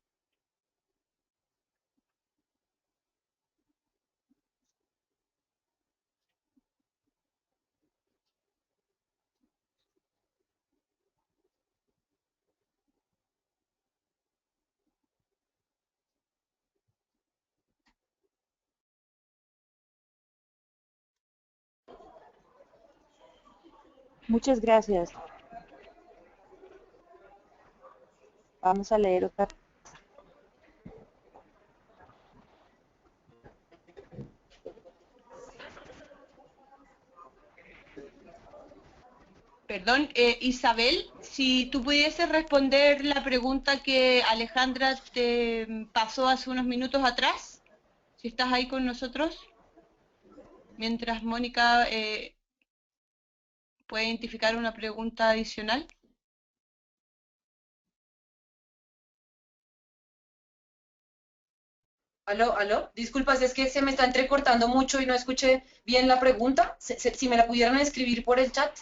Speaker 5: Muchas gracias. Vamos a leer otra.
Speaker 4: Perdón, Isabel, si tú pudieses responder la pregunta que Alejandra te pasó hace unos minutos atrás, si estás ahí con nosotros, mientras Mónica puede identificar una pregunta adicional.
Speaker 3: Aló, aló, disculpas, es que se me está entrecortando mucho y no escuché bien la pregunta. Si me la pudieran escribir por el chat.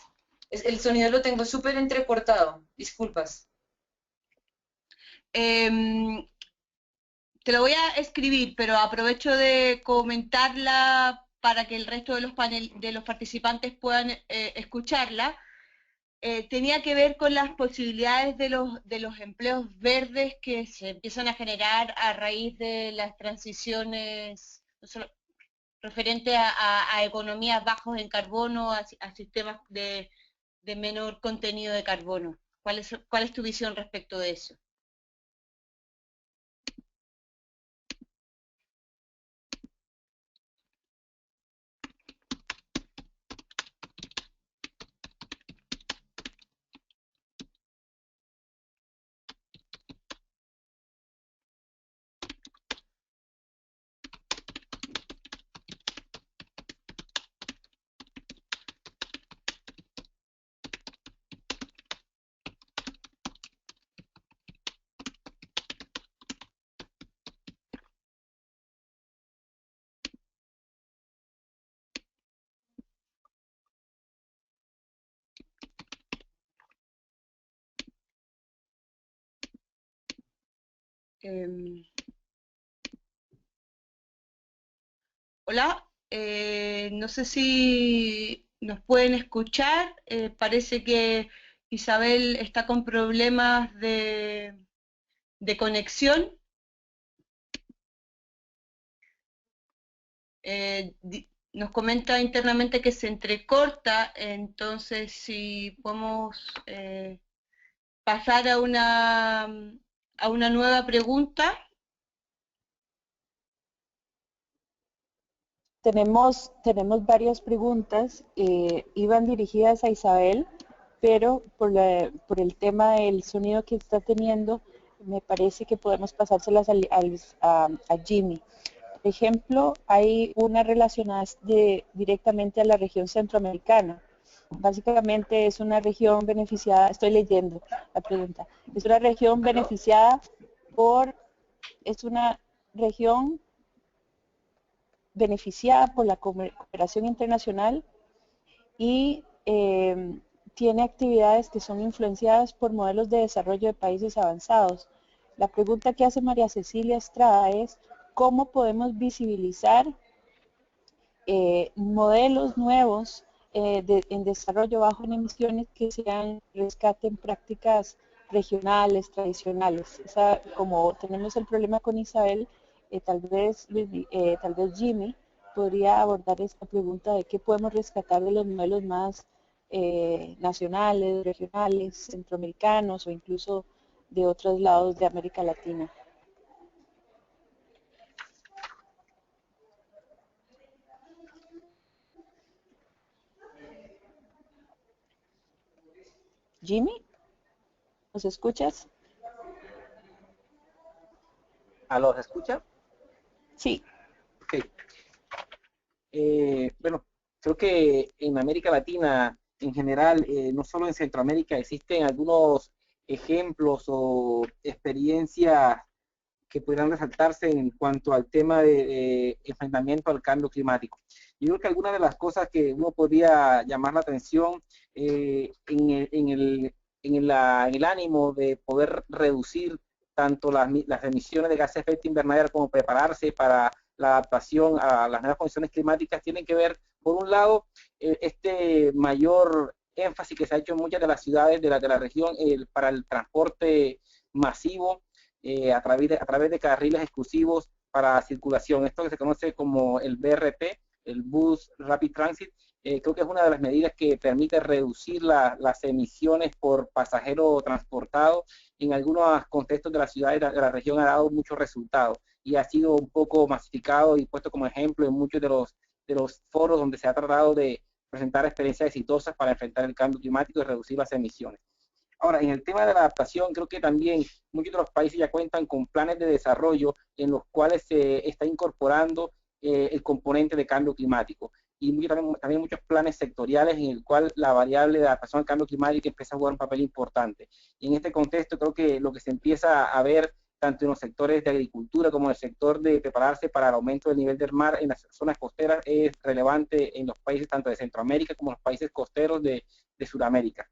Speaker 3: El sonido lo tengo súper entrecortado, disculpas.
Speaker 4: Te lo voy a escribir, pero aprovecho de comentarla para que el resto de los participantes puedan escucharla. Tenía que ver con las posibilidades de los empleos verdes que se empiezan a generar a raíz de las transiciones referente a economías bajos en carbono, a sistemas de menor contenido de carbono. ¿Cuál es tu visión respecto de eso? Hola, no sé si nos pueden escuchar. Parece que Isabel está con problemas de conexión. Nos comenta internamente que se entrecorta, entonces si podemos pasar a una nueva pregunta.
Speaker 5: Tenemos varias preguntas, iban dirigidas a Isabel, pero por el tema del sonido que está teniendo, me parece que podemos pasárselas a Jimmy. Por ejemplo, hay una relacionada directamente a la región centroamericana. Básicamente es una región beneficiada, estoy leyendo la pregunta, es una región beneficiada es una región beneficiada por la cooperación internacional y tiene actividades que son influenciadas por modelos de desarrollo de países avanzados. La pregunta que hace María Cecilia Estrada es cómo podemos visibilizar modelos nuevos en desarrollo bajo en emisiones que rescaten prácticas regionales, tradicionales. Como tenemos el problema con Isabel, tal vez Jimmy podría abordar esta pregunta de qué podemos rescatar de los modelos más nacionales, regionales, centroamericanos o incluso de otros lados de América Latina. Jimmy, ¿nos escuchas?
Speaker 2: ¿Aló, se escucha?
Speaker 5: Sí.
Speaker 2: Ok. Bueno, creo que en América Latina, en general, no solo en Centroamérica, existen algunos ejemplos o experiencias que pudieran resaltarse en cuanto al tema de enfrentamiento al cambio climático. Yo creo que algunas de las cosas que uno podría llamar la atención en el ánimo de poder reducir tanto las emisiones de gases de efecto invernadero como prepararse para la adaptación a las nuevas condiciones climáticas tienen que ver, por un lado, este mayor énfasis que se ha hecho en muchas de las ciudades de la región para el transporte masivo a través de carriles exclusivos para circulación. Esto que se conoce como el BRT, el Bus Rapid Transit, creo que es una de las medidas que permite reducir las emisiones por pasajero transportado. En algunos contextos de las ciudades de la región ha dado muchos resultados y ha sido un poco masificado y puesto como ejemplo en muchos de los foros donde se ha tratado de presentar experiencias exitosas para enfrentar el cambio climático y reducir las emisiones. Ahora, en el tema de la adaptación, creo que también muchos de los países ya cuentan con planes de desarrollo en los cuales se está incorporando el componente de cambio climático. Y también muchos planes sectoriales en el cual la variable de adaptación al cambio climático empieza a jugar un papel importante. Y en este contexto creo que lo que se empieza a ver tanto en los sectores de agricultura como en el sector de prepararse para el aumento del nivel del mar en las zonas costeras, es relevante en los países tanto de Centroamérica como en los países costeros de Sudamérica.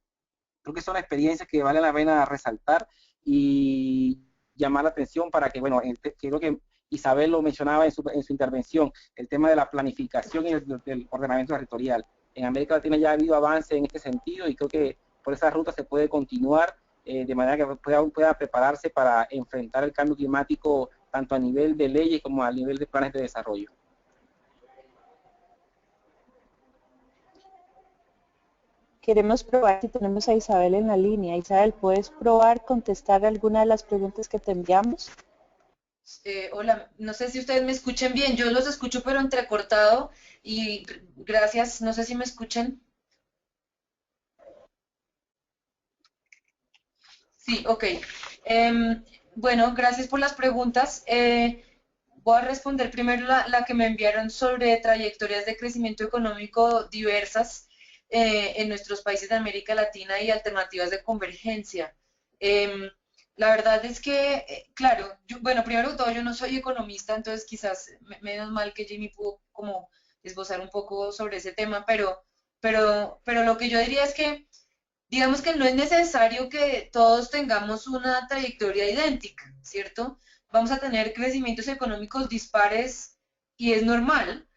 Speaker 2: Creo que son experiencias que vale la pena resaltar y llamar la atención para que, bueno, creo que Isabel lo mencionaba en su intervención, el tema de la planificación y del ordenamiento territorial. En América Latina ya ha habido avance en este sentido y creo que por esa ruta se puede continuar de manera que pueda prepararse para enfrentar el cambio climático tanto a nivel de leyes como a nivel de planes de desarrollo.
Speaker 5: Queremos probar si tenemos a Isabel en la línea. Isabel, ¿puedes probar contestar alguna de las preguntas que te enviamos?
Speaker 3: Hola, no sé si ustedes me escuchen bien, yo los escucho pero entrecortado y gracias, no sé si me escuchan. Sí, ok. Bueno, gracias por las preguntas. Voy a responder primero la que me enviaron sobre trayectorias de crecimiento económico diversas en nuestros países de América Latina y alternativas de convergencia. La verdad es que, claro, bueno, primero que todo yo no soy economista, entonces quizás menos mal que Jimmy pudo como esbozar un poco sobre ese tema, pero lo que yo diría es que digamos que no es necesario que todos tengamos una trayectoria idéntica, ¿cierto? Vamos a tener crecimientos económicos dispares y es normal.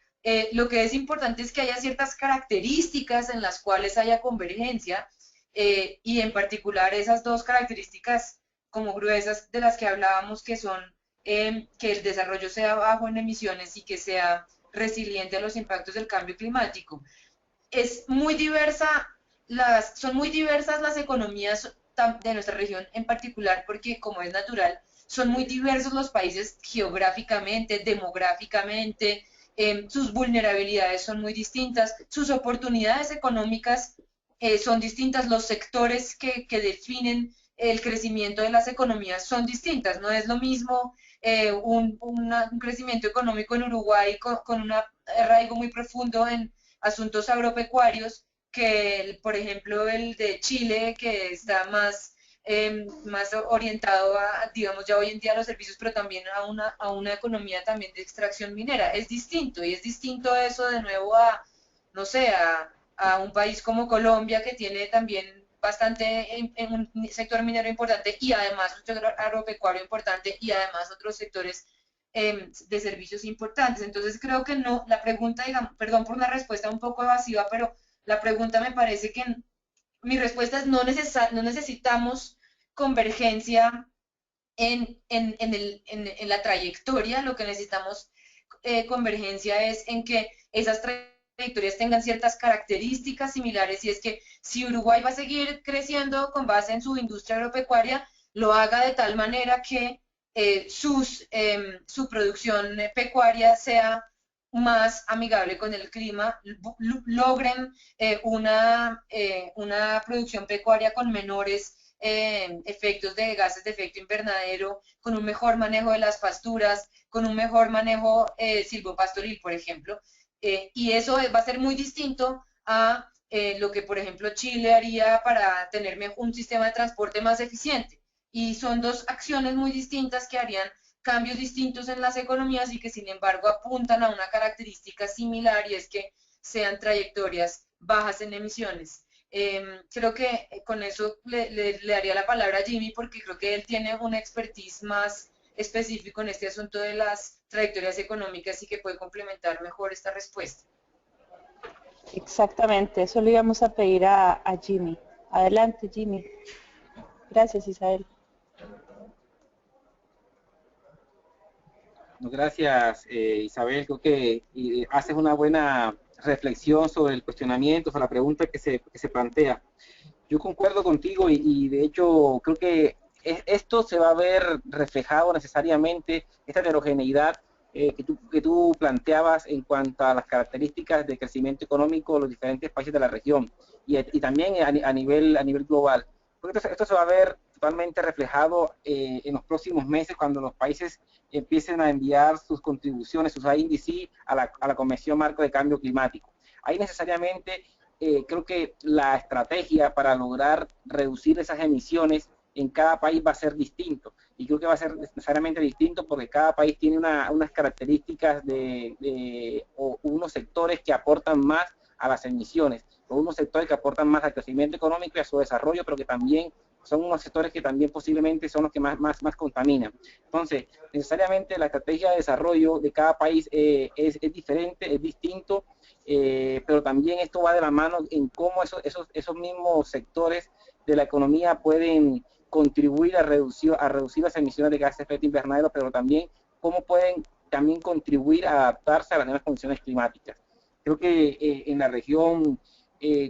Speaker 3: Lo que es importante es que haya ciertas características en las cuales haya convergencia y en particular esas dos características como gruesas de las que hablábamos que son que el desarrollo sea bajo en emisiones y que sea resiliente a los impactos del cambio climático. Es muy diversa son muy diversas las economías de nuestra región en particular porque como es natural, son muy diversos los países geográficamente, demográficamente, sus vulnerabilidades son muy distintas, sus oportunidades económicas son distintas, los sectores que definen el crecimiento de las economías son distintas, no es lo mismo un crecimiento económico en Uruguay con un arraigo muy profundo en asuntos agropecuarios que, por ejemplo, el de Chile, que está más orientado a, digamos, ya hoy en día a los servicios, pero también a una economía también de extracción minera. Es distinto, y es distinto eso de nuevo a, no sé, a un país como Colombia, que tiene también bastante en un sector minero importante y además un sector agropecuario importante y además otros sectores de servicios importantes. Entonces creo que no, la pregunta, digamos, perdón por una respuesta un poco evasiva, pero la pregunta me parece que mi respuesta es no necesitamos convergencia en la trayectoria, lo que necesitamos convergencia es en que esas trayectorias tengan ciertas características similares y es que si Uruguay va a seguir creciendo con base en su industria agropecuaria, lo haga de tal manera que su producción pecuaria sea más amigable con el clima, logren una producción pecuaria con menores efectos de gases de efecto invernadero, con un mejor manejo de las pasturas, con un mejor manejo silvopastoril, por ejemplo. Y eso va a ser muy distinto a lo que, por ejemplo, Chile haría para tener un sistema de transporte más eficiente. Y son dos acciones muy distintas que harían cambios distintos en las economías y que sin embargo apuntan a una característica similar y es que sean trayectorias bajas en emisiones. Creo que con eso le daría la palabra a Jimmy porque creo que él tiene una expertise más específico en este asunto de las trayectorias económicas y que puede complementar mejor esta respuesta.
Speaker 5: Exactamente, eso le íbamos a pedir a Jimmy. Adelante, Jimmy. Gracias, Isabel.
Speaker 2: Gracias, Isabel. Creo que haces una buena reflexión sobre el cuestionamiento, sobre la pregunta que se plantea. Yo concuerdo contigo y de hecho creo que esto se va a ver reflejado necesariamente, esta heterogeneidad que tú planteabas en cuanto a las características de crecimiento económico de los diferentes países de la región y también a nivel global. Porque esto se va a ver totalmente reflejado en los próximos meses cuando los países empiecen a enviar sus contribuciones, sus INDC a la Convención Marco de Cambio Climático. Ahí necesariamente creo que la estrategia para lograr reducir esas emisiones en cada país va a ser distinto. y creo que va a ser necesariamente distinto porque cada país tiene unas características o unos sectores que aportan más a las emisiones, o unos sectores que aportan más al crecimiento económico y a su desarrollo, pero que también son unos sectores que también posiblemente son los que más contaminan. Entonces, necesariamente la estrategia de desarrollo de cada país es diferente, es distinto, pero también esto va de la mano en cómo esos mismos sectores de la economía pueden contribuir a reducir las emisiones de gases de efecto invernadero, pero también cómo pueden también contribuir a adaptarse a las nuevas condiciones climáticas. Creo que en la región,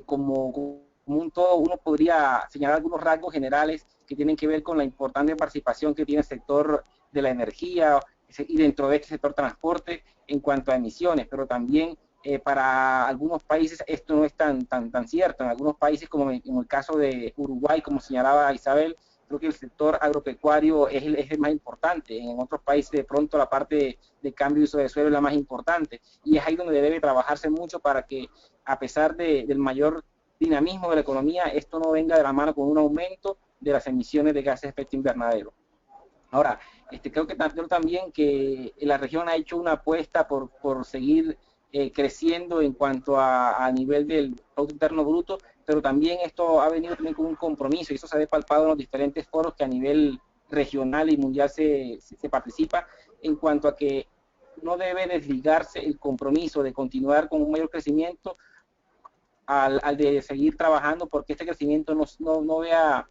Speaker 2: como un todo, uno podría señalar algunos rasgos generales que tienen que ver con la importante participación que tiene el sector de la energía y dentro de este sector transporte en cuanto a emisiones, pero también para algunos países esto no es tan cierto. En algunos países, como en el caso de Uruguay, como señalaba Isabel, creo que el sector agropecuario es el más importante. En otros países de pronto la parte de cambio de uso de suelo es la más importante, y es ahí donde debe trabajarse mucho para que, a pesar del mayor dinamismo de la economía, esto no venga de la mano con un aumento de las emisiones de gases de efecto invernadero. Ahora, creo también que la región ha hecho una apuesta por seguir creciendo en cuanto a nivel del Producto Interno Bruto, pero también esto ha venido también con un compromiso, y eso se ha palpado en los diferentes foros que a nivel regional y mundial se participa, en cuanto a que no debe desligarse el compromiso de continuar con un mayor crecimiento al de seguir trabajando porque este crecimiento no vea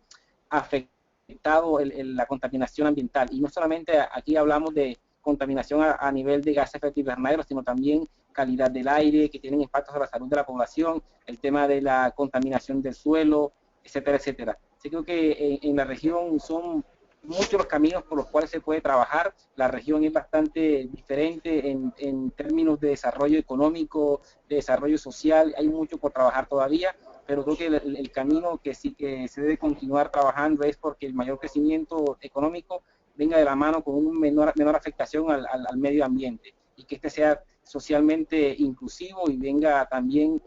Speaker 2: afectado la contaminación ambiental. Y no solamente aquí hablamos de contaminación a nivel de gases de efecto invernadero, sino también calidad del aire, que tienen impactos a la salud de la población, el tema de la contaminación del suelo, etcétera, etcétera. Así creo que en la región son muchos los caminos por los cuales se puede trabajar. La región es bastante diferente en términos de desarrollo económico, de desarrollo social, hay mucho por trabajar todavía, pero creo que el camino que sí que se debe continuar trabajando es porque el mayor crecimiento económico venga de la mano con una menor afectación al medio ambiente, y que este sea socialmente inclusivo y venga también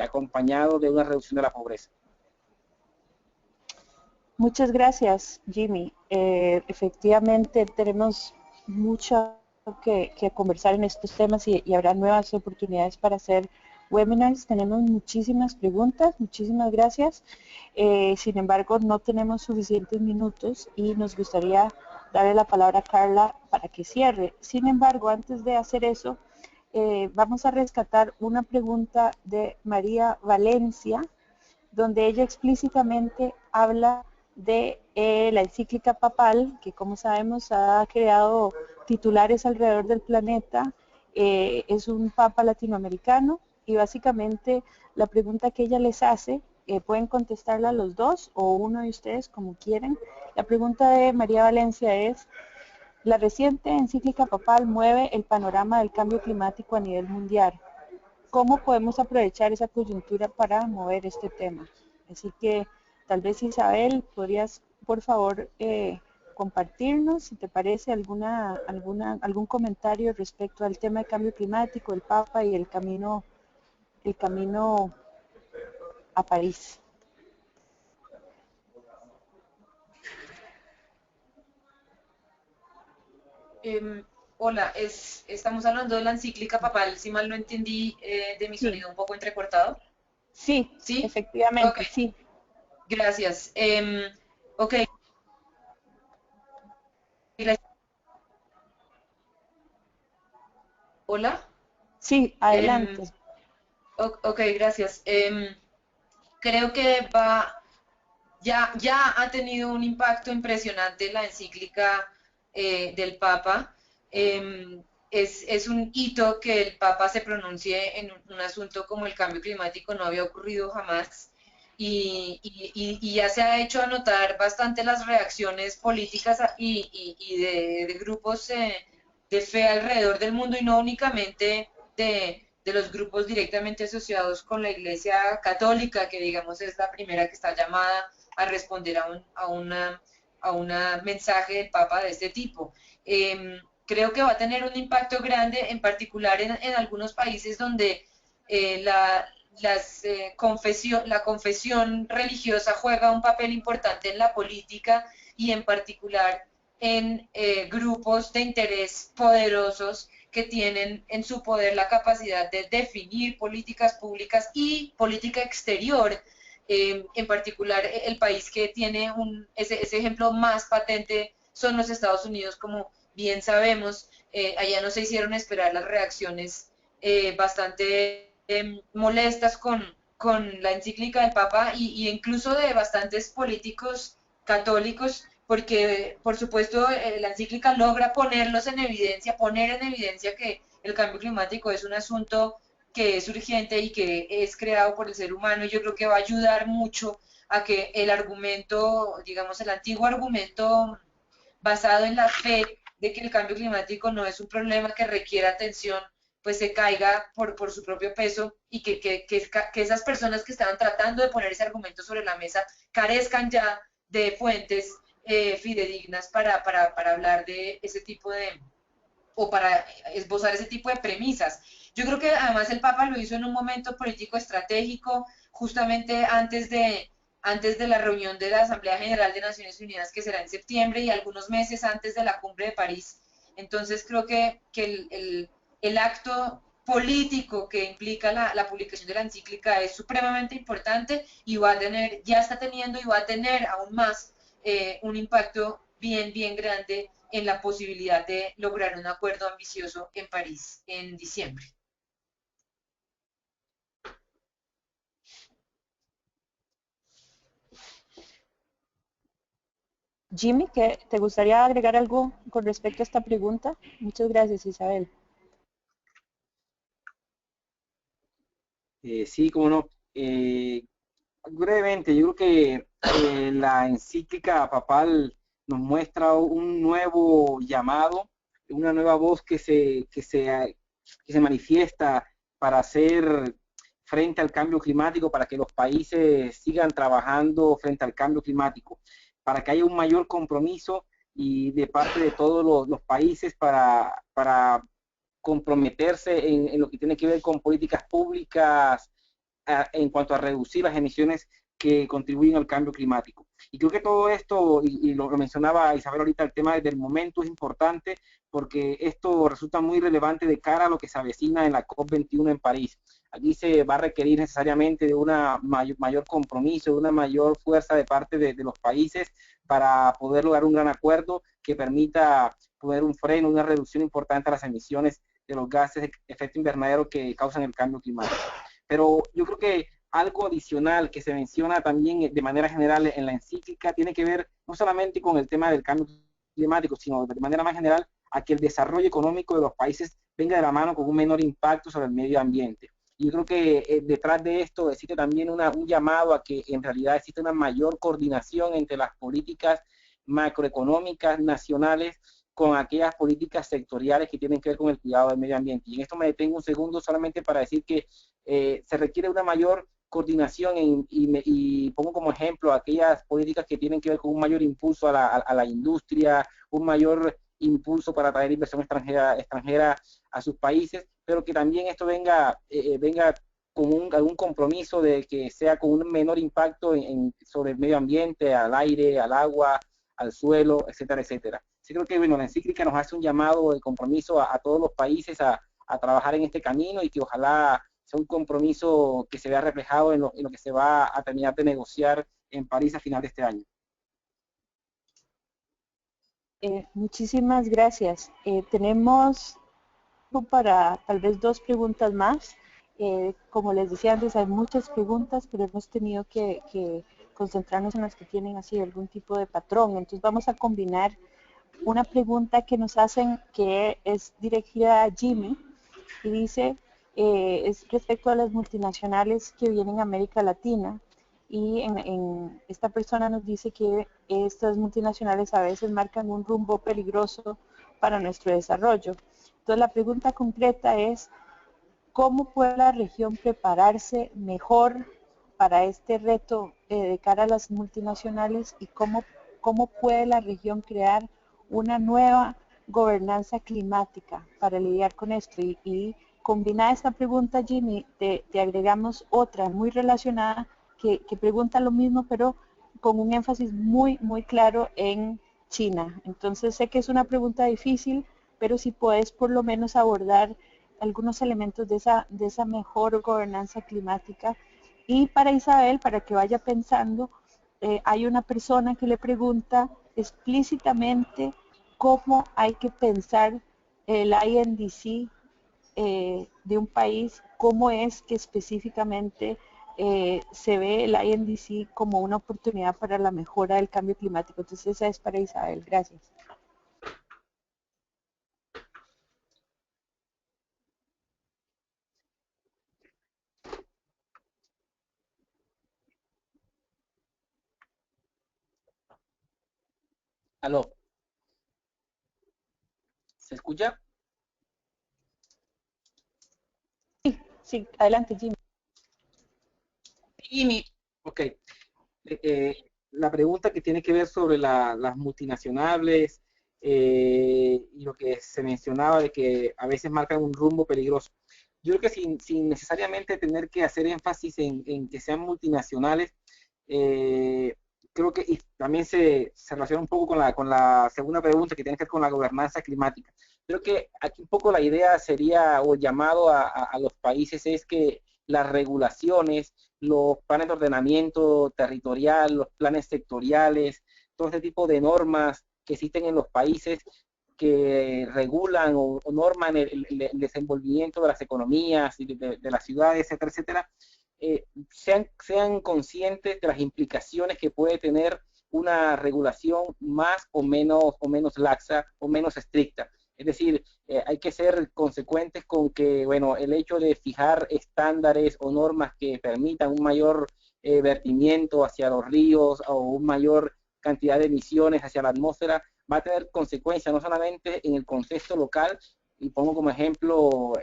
Speaker 2: acompañado de una reducción de la pobreza.
Speaker 5: Muchas gracias, Jimmy. Efectivamente, tenemos mucho que conversar en estos temas y habrá nuevas oportunidades para hacer webinars. Tenemos muchísimas preguntas, muchísimas gracias. Sin embargo, no tenemos suficientes minutos y nos gustaría darle la palabra a Carla para que cierre. Sin embargo, antes de hacer eso, vamos a rescatar una pregunta de María Valencia, donde ella explícitamente habla de la encíclica papal, que como sabemos ha creado titulares alrededor del planeta. Es un papa latinoamericano y básicamente la pregunta que ella les hace, pueden contestarla los dos o uno de ustedes como quieren. La pregunta de María Valencia es: la reciente encíclica papal mueve el panorama del cambio climático a nivel mundial. ¿Cómo podemos aprovechar esa coyuntura para mover este tema? Así que tal vez, Isabel, podrías por favor compartirnos, si te parece, algún comentario respecto al tema de cambio climático, el Papa y el camino a París.
Speaker 3: Hola, estamos hablando de la encíclica papal, si mal no entendí, de mi sonido un poco entrecortado.
Speaker 5: Sí,
Speaker 3: ¿Sí?
Speaker 5: efectivamente,
Speaker 3: Okay.
Speaker 5: sí.
Speaker 3: Gracias. Ok. Hola.
Speaker 5: Sí, adelante.
Speaker 3: Ok, gracias. Creo que ya ha tenido un impacto impresionante la encíclica del Papa. Es un hito que el Papa se pronuncie en un asunto como el cambio climático, no había ocurrido jamás. Y ya se ha hecho anotar bastante las reacciones políticas y de grupos de fe alrededor del mundo, y no únicamente de los grupos directamente asociados con la Iglesia Católica, que digamos es la primera que está llamada a responder a una mensaje del Papa de este tipo. Creo que va a tener un impacto grande, en particular en algunos países donde la confesión religiosa juega un papel importante en la política, y en particular en grupos de interés poderosos que tienen en su poder la capacidad de definir políticas públicas y política exterior. En particular, el país que tiene ese ejemplo más patente son los Estados Unidos, como bien sabemos. Allá no se hicieron esperar las reacciones bastante molestas con la encíclica del Papa y incluso de bastantes políticos católicos, porque por supuesto la encíclica logra poner en evidencia que el cambio climático es un asunto que es urgente y que es creado por el ser humano, y yo creo que va a ayudar mucho a que el argumento, digamos el antiguo argumento basado en la fe de que el cambio climático no es un problema que requiera atención, pues se caiga por su propio peso, y que esas personas que estaban tratando de poner ese argumento sobre la mesa carezcan ya de fuentes fidedignas para hablar de ese tipo de, o para esbozar ese tipo de premisas. Yo creo que además el Papa lo hizo en un momento político estratégico, justamente antes de la reunión de la Asamblea General de Naciones Unidas, que será en septiembre, y algunos meses antes de la Cumbre de París. Entonces creo que el acto político que implica la publicación de la encíclica es supremamente importante, y va a tener, ya está teniendo y va a tener aún más un impacto bien grande en la posibilidad de lograr un acuerdo ambicioso en París en diciembre.
Speaker 5: Jimmy, ¿te gustaría agregar algo con respecto a esta pregunta? Muchas gracias, Isabel.
Speaker 2: Sí, cómo no. Brevemente, yo creo que la encíclica papal nos muestra un nuevo llamado, una nueva voz que se manifiesta para hacer frente al cambio climático, para que los países sigan trabajando frente al cambio climático, para que haya un mayor compromiso y de parte de todos los países para comprometerse en lo que tiene que ver con políticas públicas en cuanto a reducir las emisiones que contribuyen al cambio climático. Y creo que todo esto, y lo mencionaba Isabel ahorita, el tema del momento es importante, porque esto resulta muy relevante de cara a lo que se avecina en la COP21 en París. Aquí se va a requerir necesariamente de una mayor compromiso, de una mayor fuerza de parte de los países para poder lograr un gran acuerdo que permita poner un freno, una reducción importante a las emisiones de los gases de efecto invernadero que causan el cambio climático. Pero yo creo que algo adicional que se menciona también de manera general en la encíclica tiene que ver no solamente con el tema del cambio climático, sino de manera más general a que el desarrollo económico de los países venga de la mano con un menor impacto sobre el medio ambiente. Y yo creo que detrás de esto existe también un llamado a que en realidad existe una mayor coordinación entre las políticas macroeconómicas nacionales con aquellas políticas sectoriales que tienen que ver con el cuidado del medio ambiente. Y en esto me detengo un segundo solamente para decir que se requiere una mayor coordinación y pongo como ejemplo aquellas políticas que tienen que ver con un mayor impulso a la industria, un mayor impulso para traer inversión extranjera a sus países, pero que también esto venga con algún compromiso de que sea con un menor impacto sobre el medio ambiente, al aire, al agua, al suelo, etcétera, etcétera. Sí, creo que bueno, la encíclica nos hace un llamado de compromiso a todos los países a trabajar en este camino, y que ojalá sea un compromiso que se vea reflejado en lo que se va a terminar de negociar en París a final de este año.
Speaker 5: Muchísimas gracias. Tenemos para tal vez 2 preguntas más. Como les decía antes, hay muchas preguntas, pero hemos tenido que concentrarnos en las que tienen así algún tipo de patrón. Entonces vamos a combinar una pregunta que nos hacen, que es dirigida a Jimmy, y dice, es respecto a las multinacionales que vienen a América Latina, y esta persona nos dice que estas multinacionales a veces marcan un rumbo peligroso para nuestro desarrollo. Entonces la pregunta concreta es, ¿cómo puede la región prepararse mejor para este reto de cara a las multinacionales, y cómo puede la región crear una nueva gobernanza climática para lidiar con esto? Y combinada esta pregunta, Jimmy, te agregamos otra muy relacionada que pregunta lo mismo, pero con un énfasis muy claro en China. Entonces sé que es una pregunta difícil, pero si puedes por lo menos abordar algunos elementos de esa mejor gobernanza climática. Y para Isabel, para que vaya pensando, hay una persona que le pregunta explícitamente cómo hay que pensar el INDC de un país, cómo es que específicamente se ve el INDC como una oportunidad para la mejora del cambio climático. Entonces esa es para Isabel. Gracias.
Speaker 2: Aló, ¿se escucha?
Speaker 5: Sí, adelante, Jimmy.
Speaker 4: Jimmy,
Speaker 2: Ok. La pregunta que tiene que ver sobre las multinacionales y lo que se mencionaba de que a veces marcan un rumbo peligroso. Yo creo que sin necesariamente tener que hacer énfasis en que sean multinacionales, eh, creo que y también se relaciona un poco con la segunda pregunta que tiene que ver con la gobernanza climática. Creo que aquí un poco la idea sería, o el llamado a los países es que las regulaciones, los planes de ordenamiento territorial, los planes sectoriales, todo este tipo de normas que existen en los países que regulan o norman el desenvolvimiento de las economías y de las ciudades, etcétera, etcétera, sean conscientes de las implicaciones que puede tener una regulación más o menos laxa o menos estricta. Es decir, hay que ser consecuentes con que, bueno, el hecho de fijar estándares o normas que permitan un mayor vertimiento hacia los ríos o una mayor cantidad de emisiones hacia la atmósfera va a tener consecuencias no solamente en el contexto local, y pongo como ejemplo,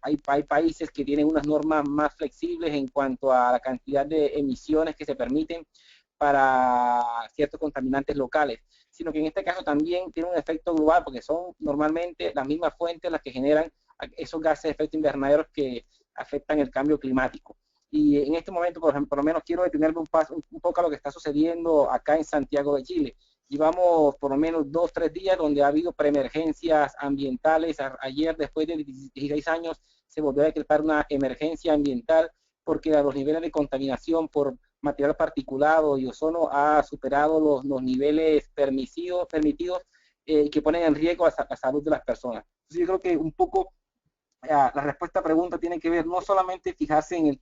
Speaker 2: hay países que tienen unas normas más flexibles en cuanto a la cantidad de emisiones que se permiten para ciertos contaminantes locales, sino que en este caso también tiene un efecto global, porque son normalmente las mismas fuentes las que generan esos gases de efecto invernadero que afectan el cambio climático. Y en este momento, por ejemplo, por lo menos quiero detenerme un poco a lo que está sucediendo acá en Santiago de Chile. Llevamos por lo menos 2-3 días donde ha habido preemergencias ambientales. Ayer, después de 16 años, se volvió a decretar una emergencia ambiental porque los niveles de contaminación por material particulado y ozono ha superado los niveles permitidos que ponen en riesgo la salud de las personas. Entonces yo creo que un poco la respuesta a la pregunta tiene que ver no solamente fijarse en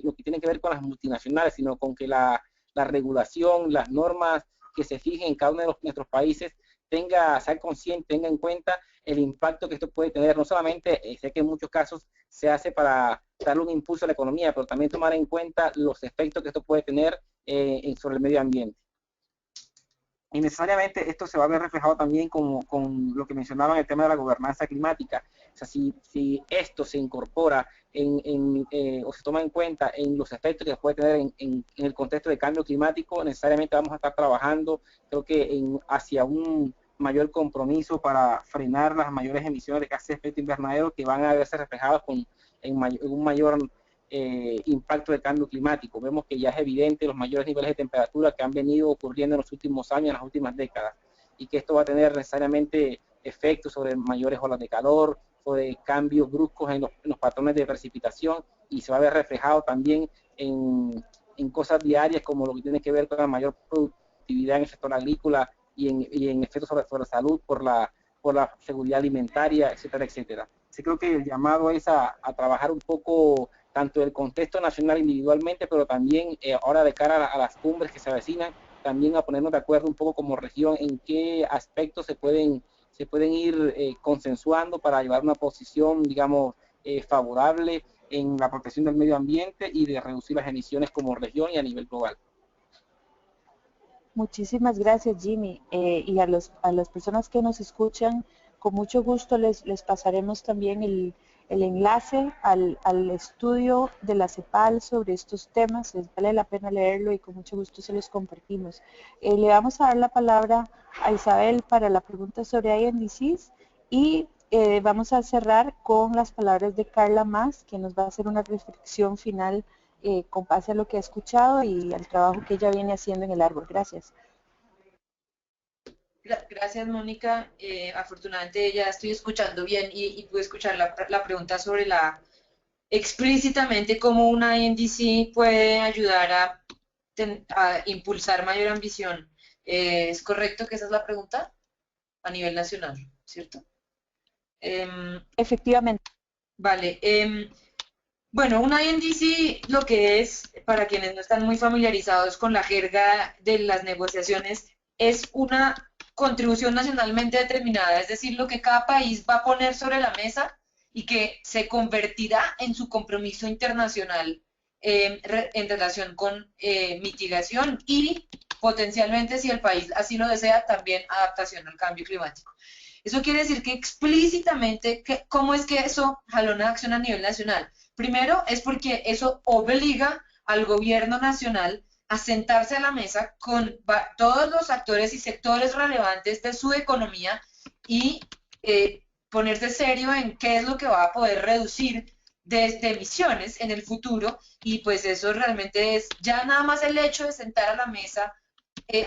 Speaker 2: lo que tiene que ver con las multinacionales, sino con que la regulación, las normas que se fijen en cada uno de nuestros países sea consciente, tenga en cuenta el impacto que esto puede tener. No solamente, sé que en muchos casos se hace para darle un impulso a la economía, pero también tomar en cuenta los efectos que esto puede tener sobre el medio ambiente. Y necesariamente esto se va a ver reflejado también con lo que mencionaba en el tema de la gobernanza climática. O sea, si esto se incorpora o se toma en cuenta en los efectos que puede tener en el contexto de cambio climático, necesariamente vamos a estar trabajando, creo que hacia un mayor compromiso para frenar las mayores emisiones de gases de efecto invernadero que van a verse reflejadas en un mayor impacto del cambio climático. Vemos que ya es evidente los mayores niveles de temperatura que han venido ocurriendo en los últimos años, en las últimas décadas, y que esto va a tener necesariamente efectos sobre mayores olas de calor, sobre cambios bruscos en los patrones de precipitación, y se va a ver reflejado también en cosas diarias como lo que tiene que ver con la mayor productividad en el sector agrícola y en efectos sobre la salud por la seguridad alimentaria, etcétera, etcétera. Sí, creo que el llamado es a trabajar un poco tanto el contexto nacional individualmente, pero también ahora de cara a las cumbres que se avecinan, también a ponernos de acuerdo un poco como región en qué aspectos se pueden ir consensuando para llevar una posición, digamos, favorable en la protección del medio ambiente y de reducir las emisiones como región y a nivel global.
Speaker 5: Muchísimas gracias, Jimmy. Y a las personas que nos escuchan, con mucho gusto les pasaremos también el enlace al estudio de la CEPAL sobre estos temas. Les vale la pena leerlo y con mucho gusto se los compartimos. Le vamos a dar la palabra a Isabel para la pregunta sobre INDCs y vamos a cerrar con las palabras de Carla Mas, que nos va a hacer una reflexión final con base a lo que ha escuchado y al trabajo que ella viene haciendo en el árbol. Gracias.
Speaker 3: Gracias, Mónica. Afortunadamente ya estoy escuchando bien y pude escuchar la pregunta sobre explícitamente cómo una INDC puede ayudar a impulsar mayor ambición. ¿Es correcto que esa es la pregunta? A nivel nacional, ¿cierto?
Speaker 1: Efectivamente.
Speaker 3: Vale. Bueno, una INDC lo que es, para quienes no están muy familiarizados con la jerga de las negociaciones, es una contribución nacionalmente determinada, es decir, lo que cada país va a poner sobre la mesa y que se convertirá en su compromiso internacional en relación con mitigación y potencialmente, si el país así lo desea, también adaptación al cambio climático. Eso quiere decir que explícitamente, ¿cómo es que eso jalona acción a nivel nacional? Primero es porque eso obliga al gobierno nacional a sentarse a la mesa con todos los actores y sectores relevantes de su economía y ponerse serio en qué es lo que va a poder reducir de emisiones en el futuro, y pues eso realmente es ya nada más el hecho de sentar a la mesa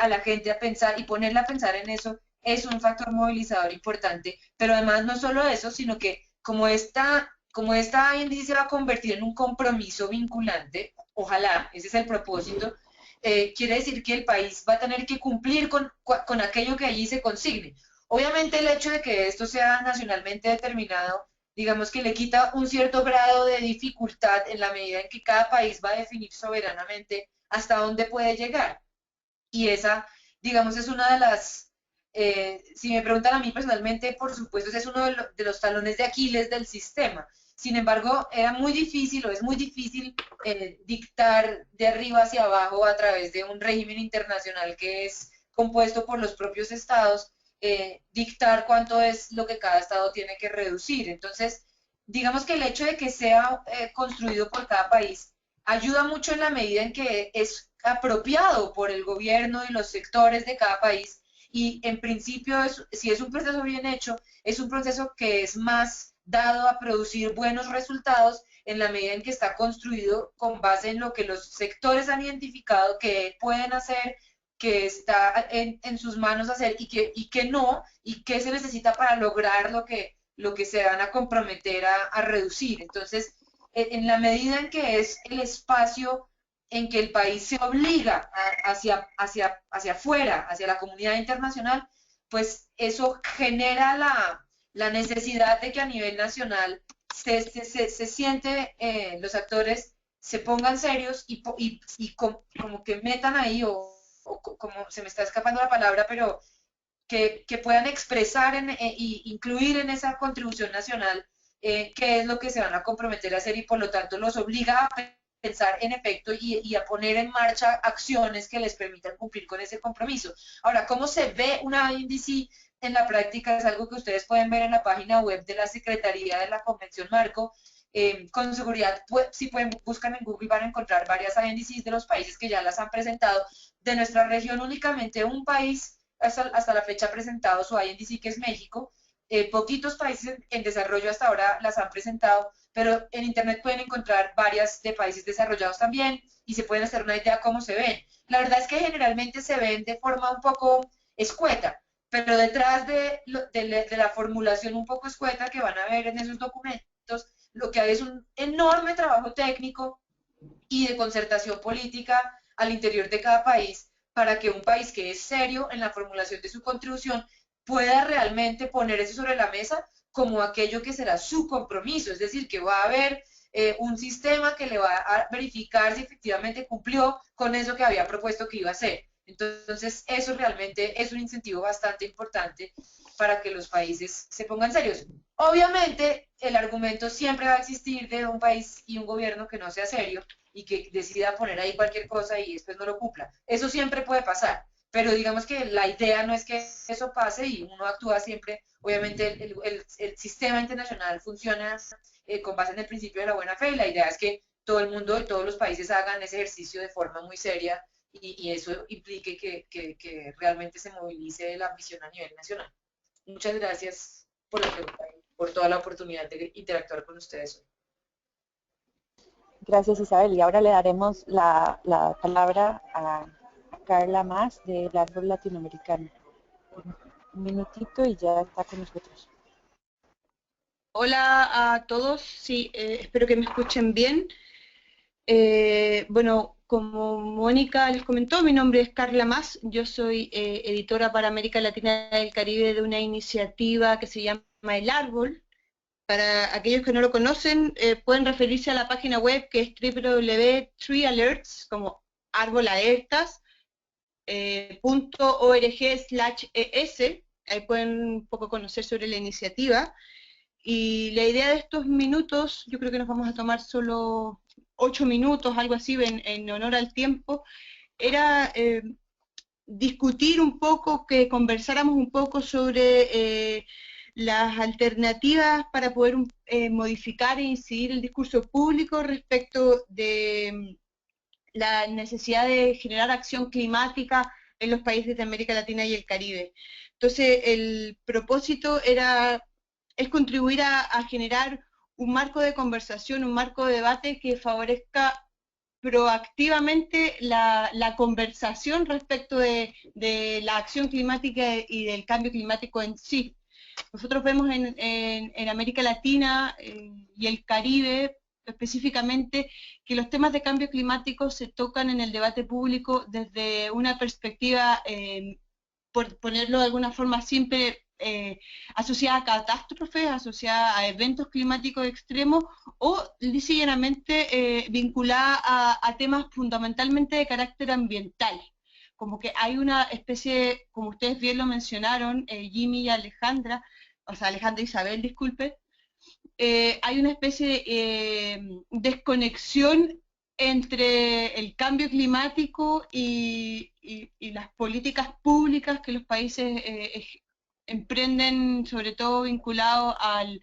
Speaker 3: a la gente a pensar y ponerla a pensar en eso es un factor movilizador importante, pero además no solo eso, sino que como esta índice se va a convertir en un compromiso vinculante, ojalá, ese es el propósito, quiere decir que el país va a tener que cumplir con aquello que allí se consigne. Obviamente el hecho de que esto sea nacionalmente determinado, digamos que le quita un cierto grado de dificultad en la medida en que cada país va a definir soberanamente hasta dónde puede llegar. Y esa, digamos, es una de si me preguntan a mí personalmente, por supuesto, es uno de los talones de Aquiles del sistema. Sin embargo, era muy difícil o es muy difícil dictar de arriba hacia abajo a través de un régimen internacional que es compuesto por los propios estados, dictar cuánto es lo que cada estado tiene que reducir. Entonces, digamos que el hecho de que sea construido por cada país ayuda mucho en la medida en que es apropiado por el gobierno y los sectores de cada país, y en principio, si es un proceso bien hecho, es un proceso que es más dado a producir buenos resultados en la medida en que está construido con base en lo que los sectores han identificado que pueden hacer, que está en sus manos hacer y que no, y que se necesita para lograr lo que se van a comprometer a reducir. Entonces, en la medida en que es el espacio en que el país se obliga hacia afuera, hacia la comunidad internacional, pues eso genera la necesidad de que a nivel nacional se siente, los actores se pongan serios y como que metan ahí, o como se me está escapando la palabra, pero que puedan expresar y incluir en esa contribución nacional qué es lo que se van a comprometer a hacer, y por lo tanto los obliga a pensar en efecto y a poner en marcha acciones que les permitan cumplir con ese compromiso. Ahora, ¿cómo se ve una INDC en la práctica? Es algo que ustedes pueden ver en la página web de la Secretaría de la Convención Marco. Con seguridad, si buscan en Google van a encontrar varias INDCs de los países que ya las han presentado. De nuestra región únicamente un país hasta la fecha ha presentado su INDC, que es México. Poquitos países en desarrollo hasta ahora las han presentado, pero en Internet pueden encontrar varias de países desarrollados también y se pueden hacer una idea cómo se ven. La verdad es que generalmente se ven de forma un poco escueta, pero detrás de la formulación un poco escueta que van a ver en esos documentos, lo que hay es un enorme trabajo técnico y de concertación política al interior de cada país, para que un país que es serio en la formulación de su contribución pueda realmente poner eso sobre la mesa como aquello que será su compromiso, es decir, que va a haber un sistema que le va a verificar si efectivamente cumplió con eso que había propuesto que iba a hacer. Entonces, eso realmente es un incentivo bastante importante para que los países se pongan serios. Obviamente, el argumento siempre va a existir de un país y un gobierno que no sea serio y que decida poner ahí cualquier cosa y después no lo cumpla. Eso siempre puede pasar, pero digamos que la idea no es que eso pase y uno actúa siempre. Obviamente el sistema internacional funciona con base en el principio de la buena fe, y la idea es que todo el mundo y todos los países hagan ese ejercicio de forma muy seria, y eso implique que realmente se movilice la ambición a nivel nacional. Muchas gracias por la pregunta y por toda la oportunidad de interactuar con ustedes hoy.
Speaker 5: Gracias, Isabel. Y ahora le daremos la palabra a Carla Mas del Árbol Latinoamericano. un minutito y ya está con nosotros.
Speaker 4: Hola a todos, sí, espero que me escuchen bien. Bueno, como Mónica les comentó, mi nombre es Carla Mas, yo soy editora para América Latina y el Caribe de una iniciativa que se llama El Árbol. Para aquellos que no lo conocen, pueden referirse a la página web que es www.treealerts, como árbol alertas, .org/es, ahí pueden un poco conocer sobre la iniciativa. Y la idea de estos minutos, yo creo que nos vamos a tomar solo 8 minutos, algo así, en honor al tiempo, era discutir un poco, que conversáramos un poco sobre las alternativas para poder modificar e incidir el discurso público respecto de la necesidad de generar acción climática en los países de América Latina y el Caribe. Entonces, el propósito es contribuir a generar un marco de conversación, un marco de debate que favorezca proactivamente la conversación respecto de la acción climática y del cambio climático en sí. Nosotros vemos en América Latina y el Caribe específicamente que los temas de cambio climático se tocan en el debate público desde una perspectiva, por ponerlo de alguna forma simple, asociada a catástrofes, asociada a eventos climáticos extremos o llanamente vinculada a temas fundamentalmente de carácter ambiental. Como que hay una especie, como ustedes bien lo mencionaron, Jimmy y Alejandra, o sea, Alejandra Isabel, disculpe, hay una especie de desconexión entre el cambio climático y las políticas públicas que los países emprenden, sobre todo vinculado al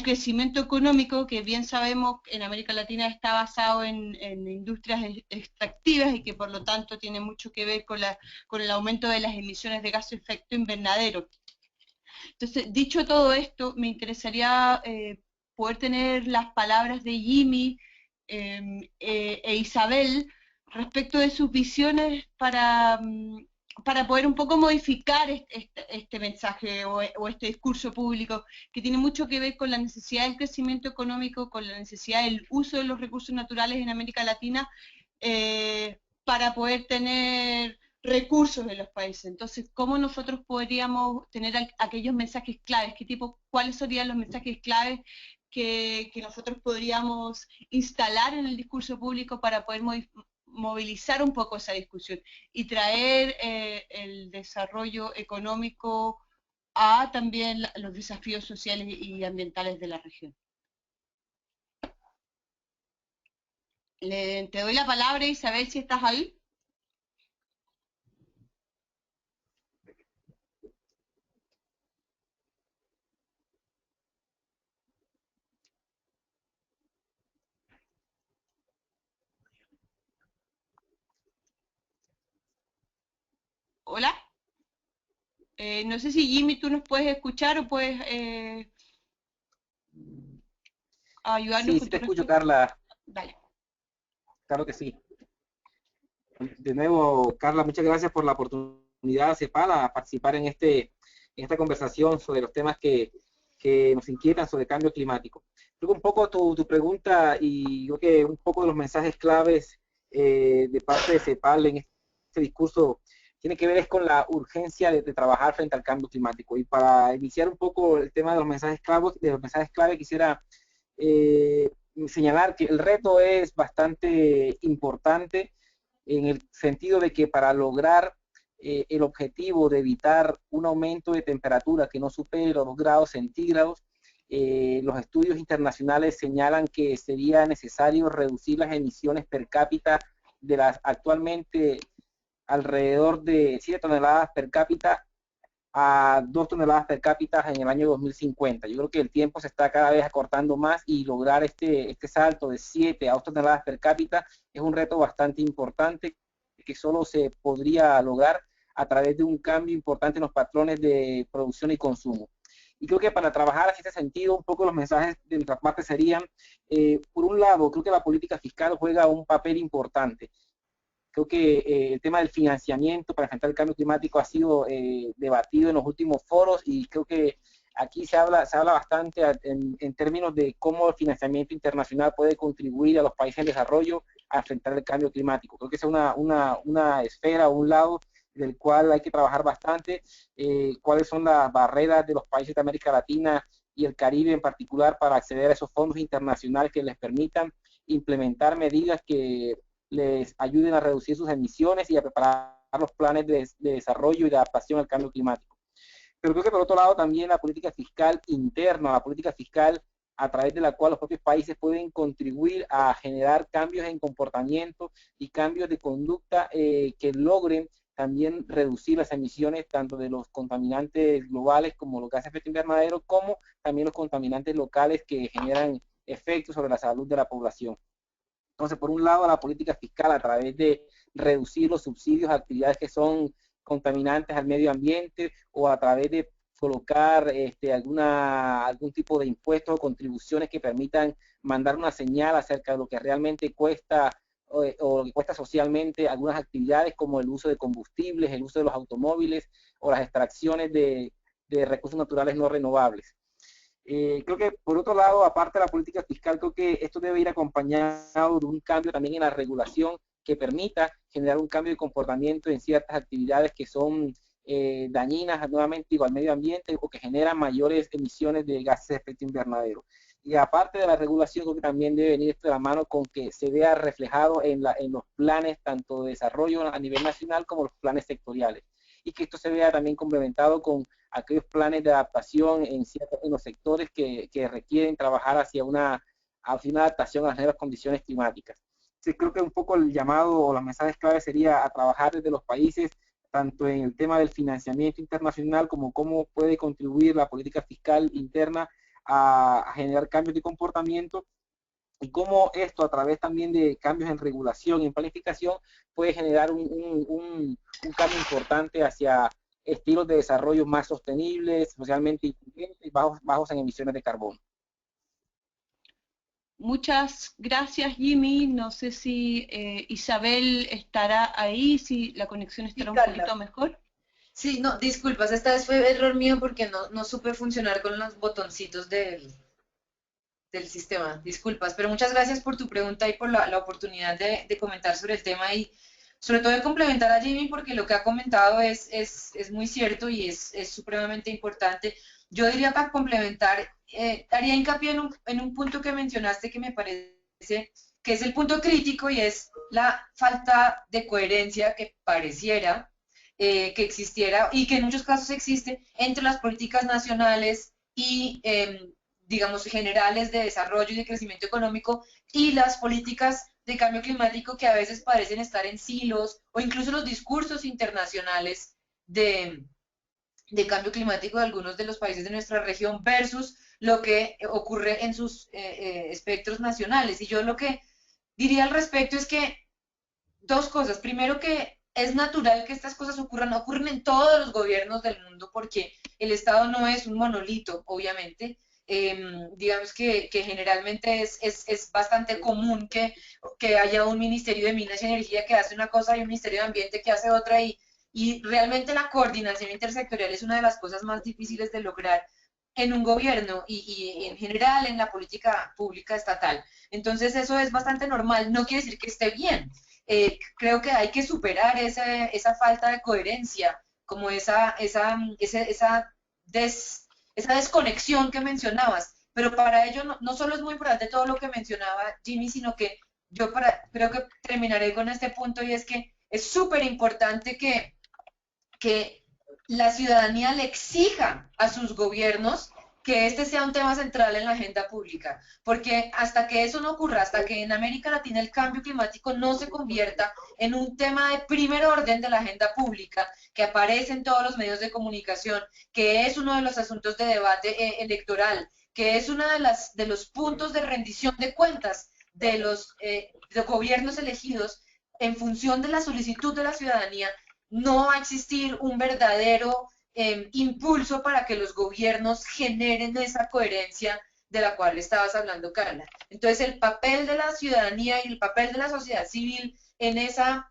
Speaker 4: crecimiento económico, que bien sabemos en América Latina está basado en industrias extractivas y que por lo tanto tiene mucho que ver con el aumento de las emisiones de gases de efecto invernadero. Entonces, dicho todo esto, me interesaría poder tener las palabras de Jimmy e Isabel respecto de sus visiones para poder un poco modificar este mensaje o este discurso público que tiene mucho que ver con la necesidad del crecimiento económico, con la necesidad del uso de los recursos naturales en América Latina para poder tener recursos en los países. Entonces, ¿cómo nosotros podríamos tener aquellos mensajes claves? ¿Cuáles serían los mensajes claves que nosotros podríamos instalar en el discurso público para poder movilizar un poco esa discusión y traer el desarrollo económico a también los desafíos sociales y ambientales de la región? Te doy la palabra, Isabel, si estás ahí. Hola. No sé si Jimmy tú nos puedes escuchar o puedes ayudarnos
Speaker 2: Sí,
Speaker 4: con
Speaker 2: sí
Speaker 4: tu
Speaker 2: te escucho,
Speaker 4: respuesta.
Speaker 2: Carla.
Speaker 4: Dale.
Speaker 2: Claro que sí. De nuevo, Carla, muchas gracias por la oportunidad de CEPAL a participar en esta conversación sobre los temas que nos inquietan sobre cambio climático. Creo que un poco tu pregunta y creo que un poco de los mensajes claves de parte de CEPAL en este discurso tiene que ver es con la urgencia de trabajar frente al cambio climático. Y para iniciar un poco el tema de los mensajes clave, quisiera señalar que el reto es bastante importante en el sentido de que para lograr el objetivo de evitar un aumento de temperatura que no supere los 2 grados centígrados, los estudios internacionales señalan que sería necesario reducir las emisiones per cápita de las actualmente alrededor de 7 toneladas per cápita a 2 toneladas per cápita en el año 2050. Yo creo que el tiempo se está cada vez acortando más y lograr este salto de 7 a 2 toneladas per cápita es un reto bastante importante que solo se podría lograr a través de un cambio importante en los patrones de producción y consumo. Y creo que para trabajar en este sentido, un poco los mensajes de nuestra parte serían, por un lado, creo que la política fiscal juega un papel importante. Creo que el tema del financiamiento para enfrentar el cambio climático ha sido debatido en los últimos foros y creo que aquí se habla bastante en términos de cómo el financiamiento internacional puede contribuir a los países en desarrollo a enfrentar el cambio climático. Creo que es una esfera, un lado del cual hay que trabajar bastante, cuáles son las barreras de los países de América Latina y el Caribe en particular para acceder a esos fondos internacionales que les permitan implementar medidas que les ayuden a reducir sus emisiones y a preparar los planes de desarrollo y de adaptación al cambio climático. Pero creo que por otro lado también la política fiscal interna, la política fiscal a través de la cual los propios países pueden contribuir a generar cambios en comportamiento y cambios de conducta que logren también reducir las emisiones tanto de los contaminantes globales como los gases de efecto invernadero, como también los contaminantes locales que generan efectos sobre la salud de la población. Entonces, por un lado, la política fiscal a través de reducir los subsidios a actividades que son contaminantes al medio ambiente o a través de colocar algún tipo de impuestos o contribuciones que permitan mandar una señal acerca de lo que realmente cuesta o lo que cuesta socialmente algunas actividades como el uso de combustibles, el uso de los automóviles o las extracciones de recursos naturales no renovables. Creo que por otro lado, aparte de la política fiscal, creo que esto debe ir acompañado de un cambio también en la regulación que permita generar un cambio de comportamiento en ciertas actividades que son dañinas nuevamente al medio ambiente o que generan mayores emisiones de gases de efecto invernadero. Y aparte de la regulación, creo que también debe venir esto de la mano con que se vea reflejado en los planes tanto de desarrollo a nivel nacional como los planes sectoriales. Y que esto se vea también complementado con aquellos planes de adaptación en los sectores que requieren trabajar hacia una adaptación a las nuevas condiciones climáticas. Entonces, creo que un poco el llamado o los mensajes clave sería a trabajar desde los países, tanto en el tema del financiamiento internacional como cómo puede contribuir la política fiscal interna a generar cambios de comportamiento y cómo esto a través también de cambios en regulación y en planificación puede generar un cambio importante hacia estilos de desarrollo más sostenibles, socialmente incluyentes y bajos en emisiones de carbono.
Speaker 4: Muchas gracias, Jimmy. No sé si Isabel estará ahí, si la conexión estará un poquito mejor.
Speaker 3: Sí, no, disculpas, esta vez fue error mío porque no supe funcionar con los botoncitos del sistema. Disculpas, pero muchas gracias por tu pregunta y por la oportunidad de comentar sobre el tema y sobre todo de complementar a Jimmy porque lo que ha comentado es muy cierto y es supremamente importante. Yo diría para complementar, haría hincapié en un punto que mencionaste que me parece que es el punto crítico y es la falta de coherencia que pareciera que existiera y que en muchos casos existe entre las políticas nacionales y, digamos, generales de desarrollo y de crecimiento económico y las políticas de cambio climático que a veces parecen estar en silos o incluso los discursos internacionales de cambio climático de algunos de los países de nuestra región versus lo que ocurre en sus espectros nacionales. Y yo lo que diría al respecto es que dos cosas. Primero que es natural que estas cosas ocurran en todos los gobiernos del mundo porque el Estado no es un monolito, obviamente. Digamos que generalmente es bastante común que haya un Ministerio de Minas y Energía que hace una cosa y un Ministerio de Ambiente que hace otra y realmente la coordinación intersectorial es una de las cosas más difíciles de lograr en un gobierno y en general en la política pública estatal. Entonces eso es bastante normal, no quiere decir que esté bien. Creo que hay que superar esa falta de coherencia, como esa desconexión que mencionabas. Pero para ello no solo es muy importante todo lo que mencionaba Jimmy, sino que yo creo que terminaré con este punto y es que es súper importante que la ciudadanía le exija a sus gobiernos que este sea un tema central en la agenda pública, porque hasta que eso no ocurra, hasta que en América Latina el cambio climático no se convierta en un tema de primer orden de la agenda pública, que aparece en todos los medios de comunicación, que es uno de los asuntos de debate electoral, que es uno de los puntos de rendición de cuentas de los gobiernos elegidos en función de la solicitud de la ciudadanía, no va a existir un verdadero impulso para que los gobiernos generen esa coherencia de la cual estabas hablando, Carla. Entonces, el papel de la ciudadanía y el papel de la sociedad civil en esa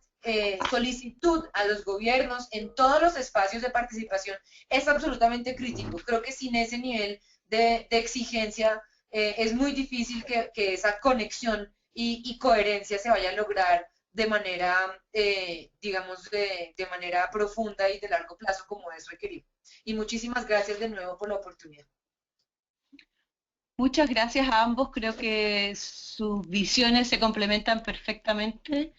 Speaker 3: solicitud a los gobiernos en todos los espacios de participación es absolutamente crítico. Creo que sin ese nivel de exigencia es muy difícil que esa conexión y coherencia se vaya a lograr de manera, digamos, de manera profunda y de largo plazo como es requerido. Y muchísimas gracias de nuevo por la oportunidad.
Speaker 4: Muchas gracias a ambos, creo que sus visiones se complementan perfectamente.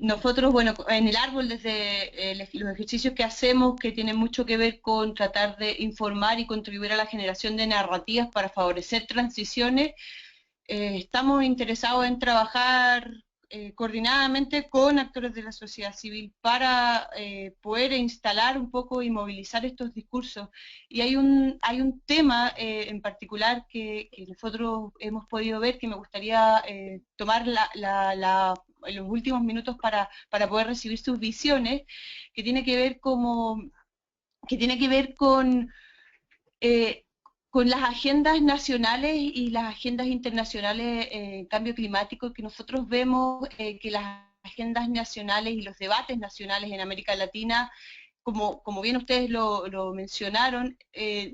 Speaker 4: Nosotros, bueno, en el árbol, desde los ejercicios que hacemos, que tienen mucho que ver con tratar de informar y contribuir a la generación de narrativas para favorecer transiciones, estamos interesados en trabajar coordinadamente con actores de la sociedad civil para poder instalar un poco y movilizar estos discursos. Y hay un tema en particular que nosotros hemos podido ver, que me gustaría tomar en los últimos minutos para poder recibir sus visiones, que tiene que ver con las agendas nacionales y las agendas internacionales en cambio climático, que nosotros vemos que las agendas nacionales y los debates nacionales en América Latina, como bien ustedes lo mencionaron,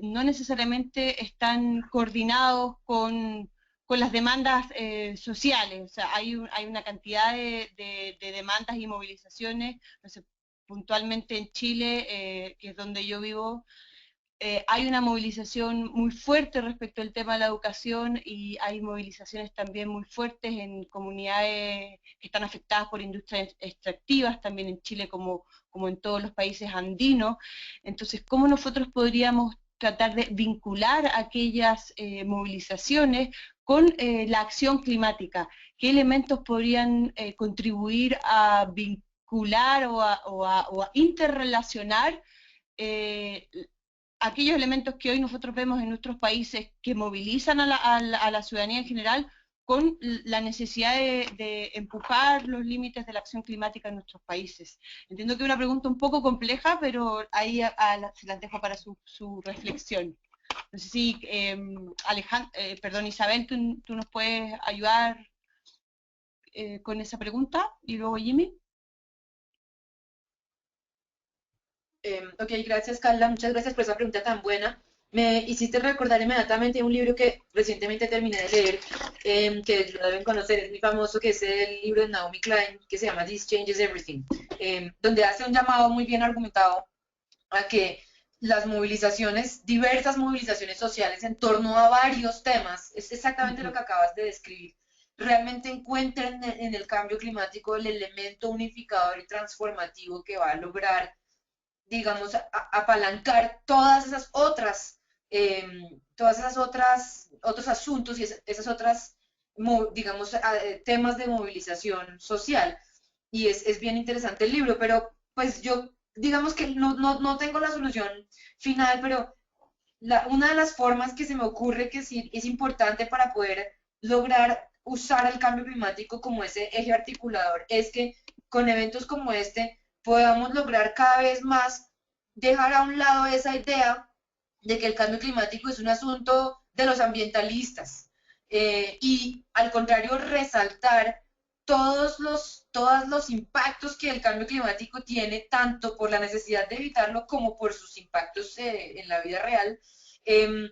Speaker 4: no necesariamente están coordinados con las demandas sociales. O sea, hay una cantidad de demandas y movilizaciones, no sé, puntualmente en Chile, que es donde yo vivo. Hay una movilización muy fuerte respecto al tema de la educación y hay movilizaciones también muy fuertes en comunidades que están afectadas por industrias extractivas, también en Chile como en todos los países andinos. Entonces, ¿cómo nosotros podríamos tratar de vincular aquellas movilizaciones con la acción climática? ¿Qué elementos podrían contribuir a vincular o a interrelacionar aquellos elementos que hoy nosotros vemos en nuestros países que movilizan a la ciudadanía en general con la necesidad de empujar los límites de la acción climática en nuestros países? Entiendo que es una pregunta un poco compleja, pero ahí se las dejo para su reflexión. No sé si, Isabel, tú nos puedes ayudar con esa pregunta, y luego Jimmy.
Speaker 3: Ok, gracias Carla, muchas gracias por esa pregunta tan buena. Me hiciste recordar inmediatamente un libro que recientemente terminé de leer, que lo deben conocer, es muy famoso, que es el libro de Naomi Klein, que se llama This Changes Everything, donde hace un llamado muy bien argumentado a que las movilizaciones, diversas movilizaciones sociales en torno a varios temas, es exactamente lo que acabas de describir, realmente encuentren en el cambio climático el elemento unificador y transformativo que va a lograr, digamos, apalancar todas esas otras, otros asuntos y esas otras, digamos, temas de movilización social. Y es bien interesante el libro, pero pues yo, digamos que no tengo la solución final, pero una de las formas que se me ocurre que sí es importante para poder lograr usar el cambio climático como ese eje articulador es que con eventos como este podamos lograr cada vez más dejar a un lado esa idea de que el cambio climático es un asunto de los ambientalistas y al contrario resaltar todos los impactos que el cambio climático tiene, tanto por la necesidad de evitarlo como por sus impactos en la vida real, en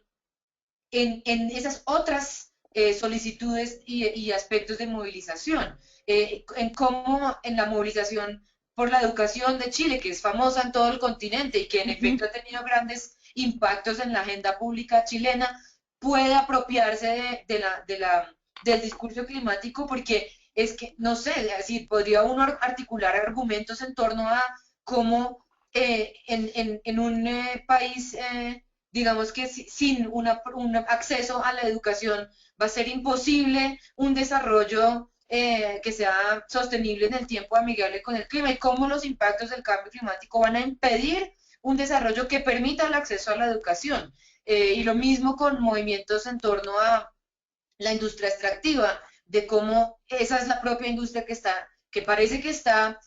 Speaker 3: esas otras solicitudes y aspectos de movilización, en cómo en la movilización por la educación de Chile, que es famosa en todo el continente y que en efecto ha tenido grandes impactos en la agenda pública chilena, puede apropiarse del discurso climático, porque es que, no sé, así podría uno articular argumentos en torno a cómo en un país, digamos que sin un acceso a la educación va a ser imposible un desarrollo que sea sostenible en el tiempo, amigable con el clima, y cómo los impactos del cambio climático van a impedir un desarrollo que permita el acceso a la educación. Y lo mismo con movimientos en torno a la industria extractiva, de cómo esa es la propia industria que parece que está,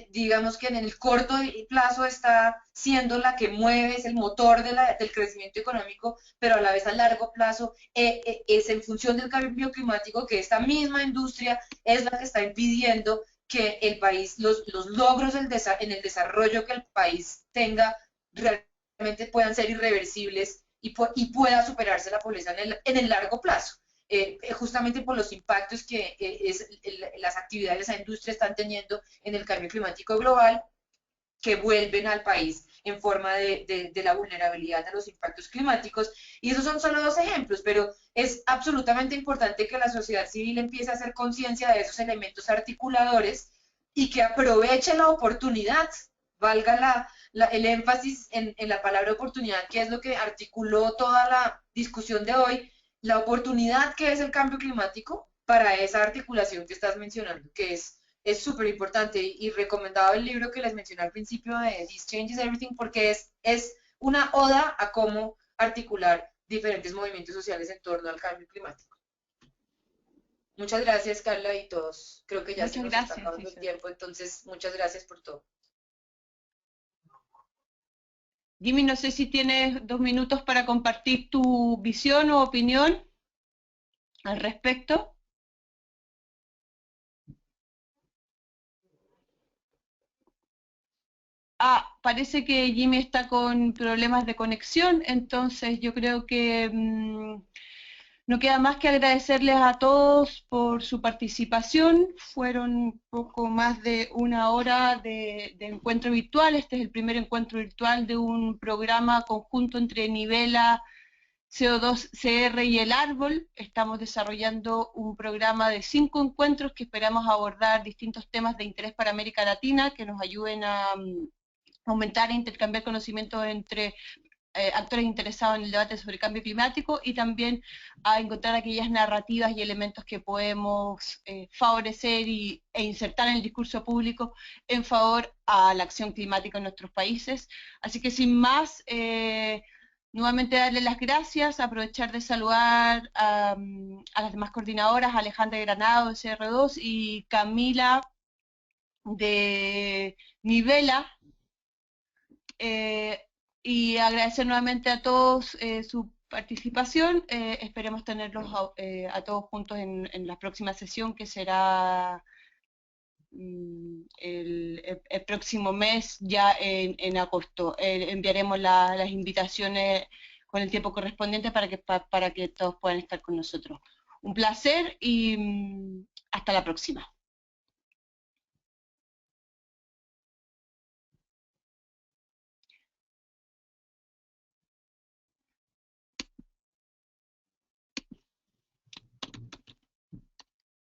Speaker 3: digamos que en el corto plazo está siendo la que mueve, es el motor del crecimiento económico, pero a la vez a largo plazo es en función del cambio climático que esta misma industria es la que está impidiendo que el país, los logros en el desarrollo que el país tenga realmente puedan ser irreversibles y pueda superarse la pobreza en el largo plazo. Justamente por los impactos que las actividades de esa industria están teniendo en el cambio climático global, que vuelven al país en forma de la vulnerabilidad a los impactos climáticos. Y esos son solo 2 ejemplos, pero es absolutamente importante que la sociedad civil empiece a hacer conciencia de esos elementos articuladores y que aproveche la oportunidad, valga el énfasis en la palabra oportunidad, que es lo que articuló toda la discusión de hoy, la oportunidad que es el cambio climático para esa articulación que estás mencionando, que es súper importante, y recomendado el libro que les mencioné al principio de This Changes Everything, porque es una oda a cómo articular diferentes movimientos sociales en torno al cambio climático. Muchas gracias, Carla, y todos. Creo que ya se nos está acabando el tiempo, entonces muchas gracias por todo.
Speaker 4: Jimmy, no sé si tienes 2 minutos para compartir tu visión o opinión al respecto. Parece que Jimmy está con problemas de conexión, entonces yo creo que no queda más que agradecerles a todos por su participación. Fueron poco más de 1 hora de encuentro virtual. Este es el primer encuentro virtual de un programa conjunto entre Nivela, CO2 CR y El Árbol. Estamos desarrollando un programa de 5 encuentros que esperamos abordar distintos temas de interés para América Latina que nos ayuden a aumentar e intercambiar conocimientos entre actores interesados en el debate sobre cambio climático, y también a encontrar aquellas narrativas y elementos que podemos favorecer e insertar en el discurso público en favor a la acción climática en nuestros países. Así que sin más, nuevamente darle las gracias, aprovechar de saludar a las demás coordinadoras, Alejandra Granado de CR2 y Camila de Nivela, y agradecer nuevamente a todos su participación. Esperemos tenerlos a todos juntos en la próxima sesión, que será el próximo mes, ya en agosto. Enviaremos las invitaciones con el tiempo correspondiente para que todos puedan estar con nosotros. Un placer y hasta la próxima.